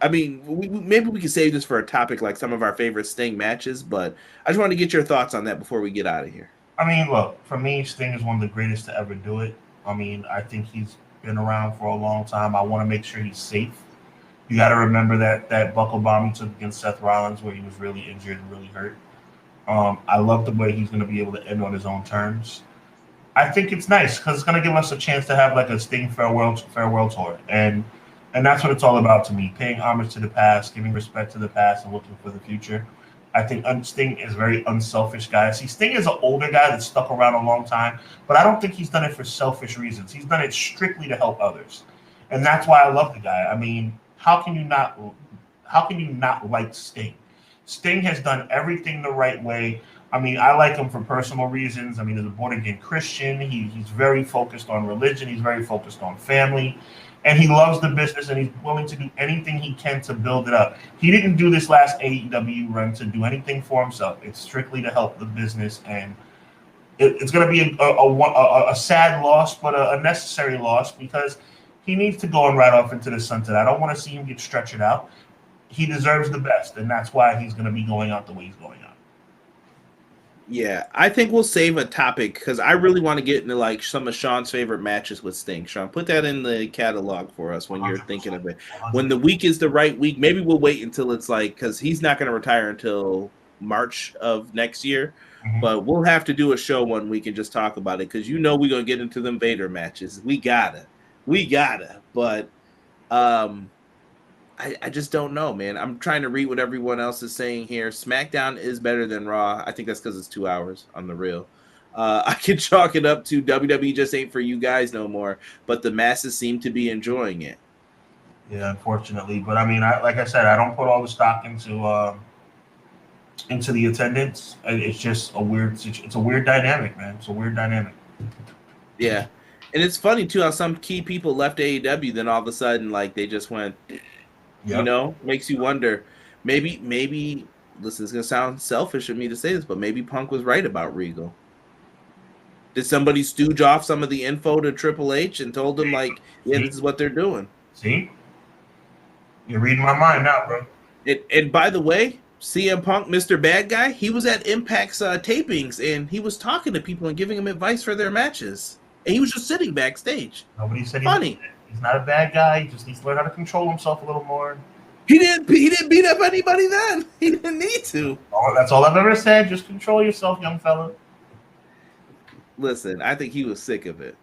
I mean, maybe we can save this for a topic like some of our favorite Sting matches, but I just want to get your thoughts on that before we get out of here. I mean, look, for me, Sting is one of the greatest to ever do it. I mean, I think he's been around for a long time. I want to make sure he's safe. You got to remember that buckle bomb he took against Seth Rollins where he was really injured and really hurt. I love the way he's going to be able to end on his own terms. I think it's nice because it's going to give us a chance to have like a Sting farewell tour. And that's what it's all about to me, paying homage to the past, giving respect to the past, and looking for the future. I think Sting is a very unselfish guy. See, Sting is an older guy that's stuck around a long time, but I don't think he's done it for selfish reasons. He's done it strictly to help others. And that's why I love the guy. I mean, how can you not like Sting? Sting has done everything the right way. I mean, I like him for personal reasons. I mean, as a born-again Christian, he's very focused on religion. He's very focused on family. And he loves the business, and he's willing to do anything he can to build it up. He didn't do this last AEW run to do anything for himself. It's strictly to help the business, and it's going to be a sad loss, but a necessary loss because he needs to go and ride off into the sunset. I don't want to see him get stretchered out. He deserves the best, and that's why he's going to be going out the way he's going out. Yeah, I think we'll save a topic because I really want to get into like some of Sean's favorite matches with Sting. Sean, put that in the catalog for us when you're thinking of it. When the week is the right week, maybe we'll wait until it's like, because he's not going to retire until March of next year. Mm-hmm. But we'll have to do a show one week and just talk about it because we're going to get into them Vader matches. We gotta. But I just don't know, man. I'm trying to read what everyone else is saying here. SmackDown is better than Raw. I think that's because it's 2 hours on the real. I can chalk it up to WWE just ain't for you guys no more, but the masses seem to be enjoying it. Yeah, unfortunately, but I mean, like I said, I don't put all the stock into the attendance. It's just a weird. It's a weird dynamic, man. It's a weird dynamic. Yeah, and it's funny too how some key people left AEW, then all of a sudden, like they just went. Yep. Makes you wonder. Maybe. Listen, it's gonna sound selfish of me to say this, but maybe Punk was right about Regal. Did somebody stooge off some of the info to Triple H and told him like, yeah, this is what they're doing? See, you're reading my mind now, bro. And by the way, CM Punk, Mr. Bad Guy, he was at Impact's tapings and he was talking to people and giving them advice for their matches. And he was just sitting backstage. Nobody said Funny. He's not a bad guy. He just needs to learn how to control himself a little more. He didn't beat up anybody then. He didn't need to. That's all I've ever said. Just control yourself, young fella. Listen, I think he was sick of it.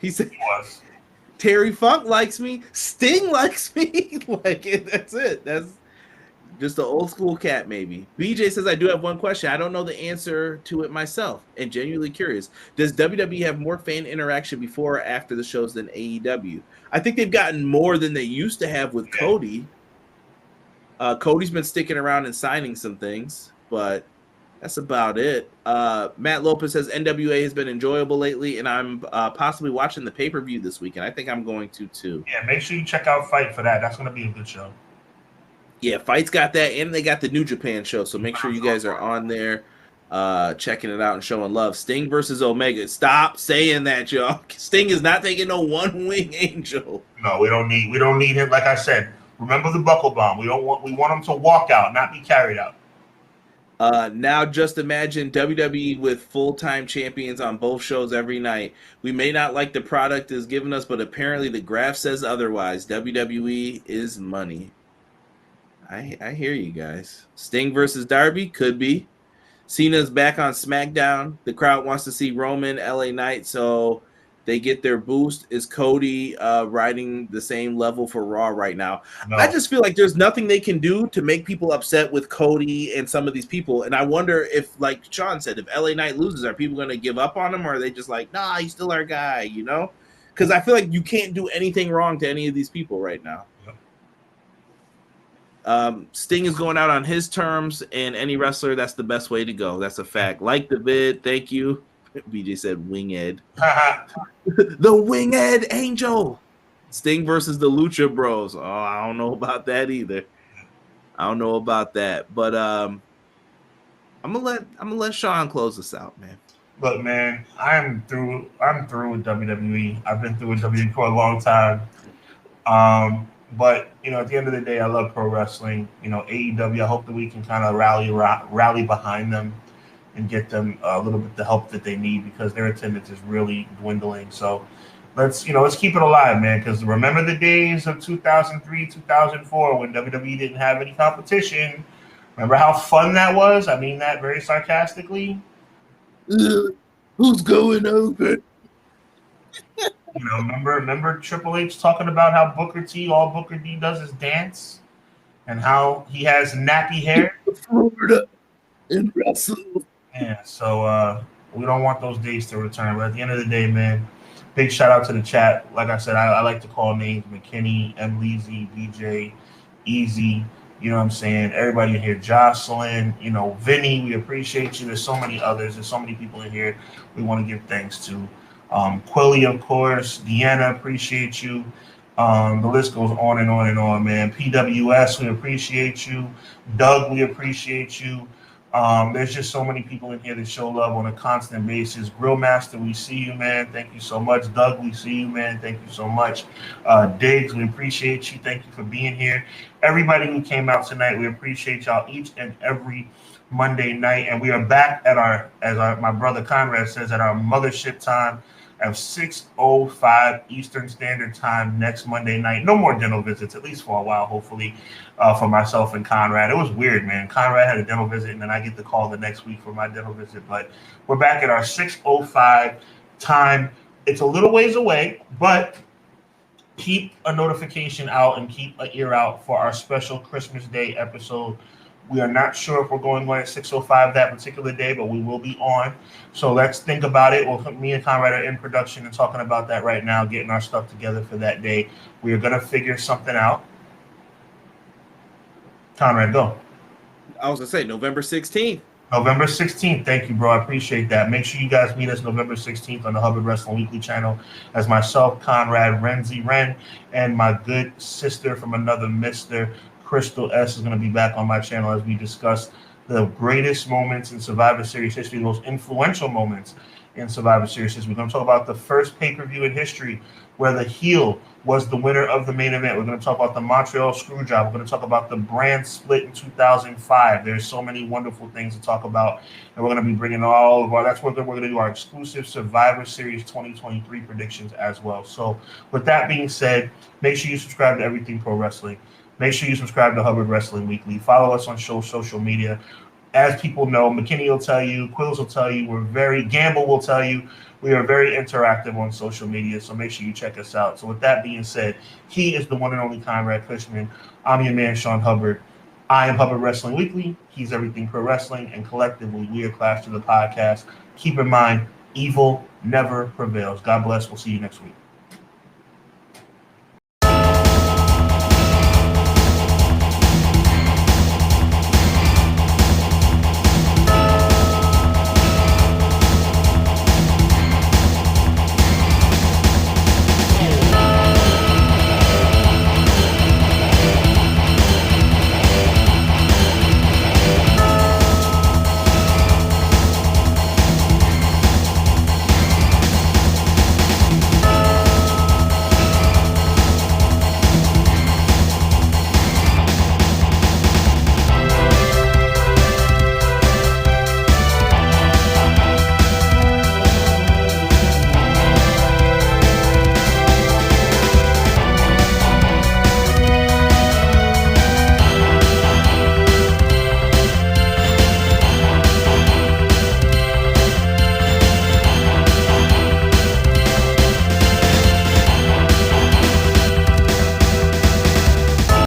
He said he was. Terry Funk likes me. Sting likes me. That's it. That's just an old school cat, maybe. BJ says, I do have one question. I don't know the answer to it myself and genuinely curious. Does WWE have more fan interaction before or after the shows than AEW? I think they've gotten more than they used to have with Cody. Cody's been sticking around and signing some things, but that's about it. Matt Lopez says NWA has been enjoyable lately, and I'm possibly watching the pay-per-view this weekend. I think I'm going to too. Yeah, make sure you check out Fight for that. That's going to be a good show. Yeah, Fight's got that, and they got the New Japan show, so make sure you guys are on there checking it out and showing love. Sting versus Omega. Stop saying that, y'all. Sting is not taking no one-wing angel. No, we don't need him. Like I said, remember the buckle bomb. We want him to walk out, not be carried out. Now just imagine WWE with full-time champions on both shows every night. We may not like the product is giving us, but apparently the graph says otherwise. WWE is money. I hear you guys. Sting versus Darby could be. Cena's back on SmackDown. The crowd wants to see Roman, LA Knight, so they get their boost. Is Cody riding the same level for Raw right now? No. I just feel like there's nothing they can do to make people upset with Cody and some of these people. And I wonder if, like Sean said, if LA Knight loses, are people going to give up on him, or are they just like, nah, he's still our guy, you know? Because I feel like you can't do anything wrong to any of these people right now. Sting is going out on his terms, and any wrestler, that's the best way to go. That's a fact. Like the vid, thank you. BJ said Winged. The Winged Angel. Sting versus the Lucha Bros. Oh, I don't know about that either. I don't know about that. But I'm gonna let Sean close this out, man. Look, man, I'm through with WWE. I've been through with WWE for a long time. But at the end of the day, I love pro wrestling. AEW, I hope that we can kind of rally behind them and get them a little bit the help that they need, because their attendance is really dwindling. So let's keep it alive, man, because remember the days of 2003, 2004 when WWE didn't have any competition. Remember how fun that was? I mean that very sarcastically. Who's going over? Remember Triple H talking about how all Booker T does is dance, and how he has nappy hair. Florida and wrestle. Yeah, so we don't want those days to return. But at the end of the day, man, big shout out to the chat. Like I said, I like to call names: McKinney, M. Leezy, BJ, Easy. You know what I'm saying? Everybody in here, Jocelyn, Vinny, we appreciate you. There's so many others. There's so many people in here we want to give thanks to. Quilly, of course, Deanna, appreciate you. The list goes on and on and on, man. PWS, we appreciate you. Doug, we appreciate you. There's just so many people in here that show love on a constant basis. Grillmaster, we see you, man. Thank you so much. Doug, we see you, man. Thank you so much. Diggs, we appreciate you. Thank you for being here. Everybody who came out tonight, we appreciate y'all each and every Monday night. And we are back at my brother Conrad says, at our mothership time at 6:05 Eastern Standard Time next Monday night. No more dental visits, at least for a while, hopefully, for myself and Conrad. It was weird, man. Conrad had a dental visit, and then I get the call the next week for my dental visit. But we're back at our 6:05 time. It's a little ways away, but keep a notification out and keep an ear out for our special Christmas Day episode We are not sure if we're going on at 6:05 that particular day, but we will be on. So let's think about it. Me and Conrad are in production and talking about that right now, getting our stuff together for that day. We are going to figure something out. Conrad, go. I was going to say November 16th. November 16th. Thank you, bro. I appreciate that. Make sure you guys meet us November 16th on the Hubbard Wrestling Weekly channel as myself, Conrad Renzi Ren, and my good sister from another Mr. Crystal S is going to be back on my channel as we discuss the greatest moments in Survivor Series history, the most influential moments in Survivor Series history. We're going to talk about the first pay-per-view in history where the heel was the winner of the main event. We're going to talk about the Montreal Screwjob. We're going to talk about the brand split in 2005. There's so many wonderful things to talk about, and we're going to be bringing all of our, that's where we're going to do our exclusive Survivor Series 2023 predictions as well. So with that being said, make sure you subscribe to Everything Pro Wrestling. Make sure you subscribe to Hubbard Wrestling Weekly. Follow us on social media. As people know, McKinney will tell you, Quills will tell you, Gamble will tell you, we are very interactive on social media, so make sure you check us out. So with that being said, he is the one and only Conrad Cushman. I'm your man, Sean Hubbard. I am Hubbard Wrestling Weekly. He's Everything Pro Wrestling, and collectively, we are Clash to the Podcast. Keep in mind, evil never prevails. God bless. We'll see you next week.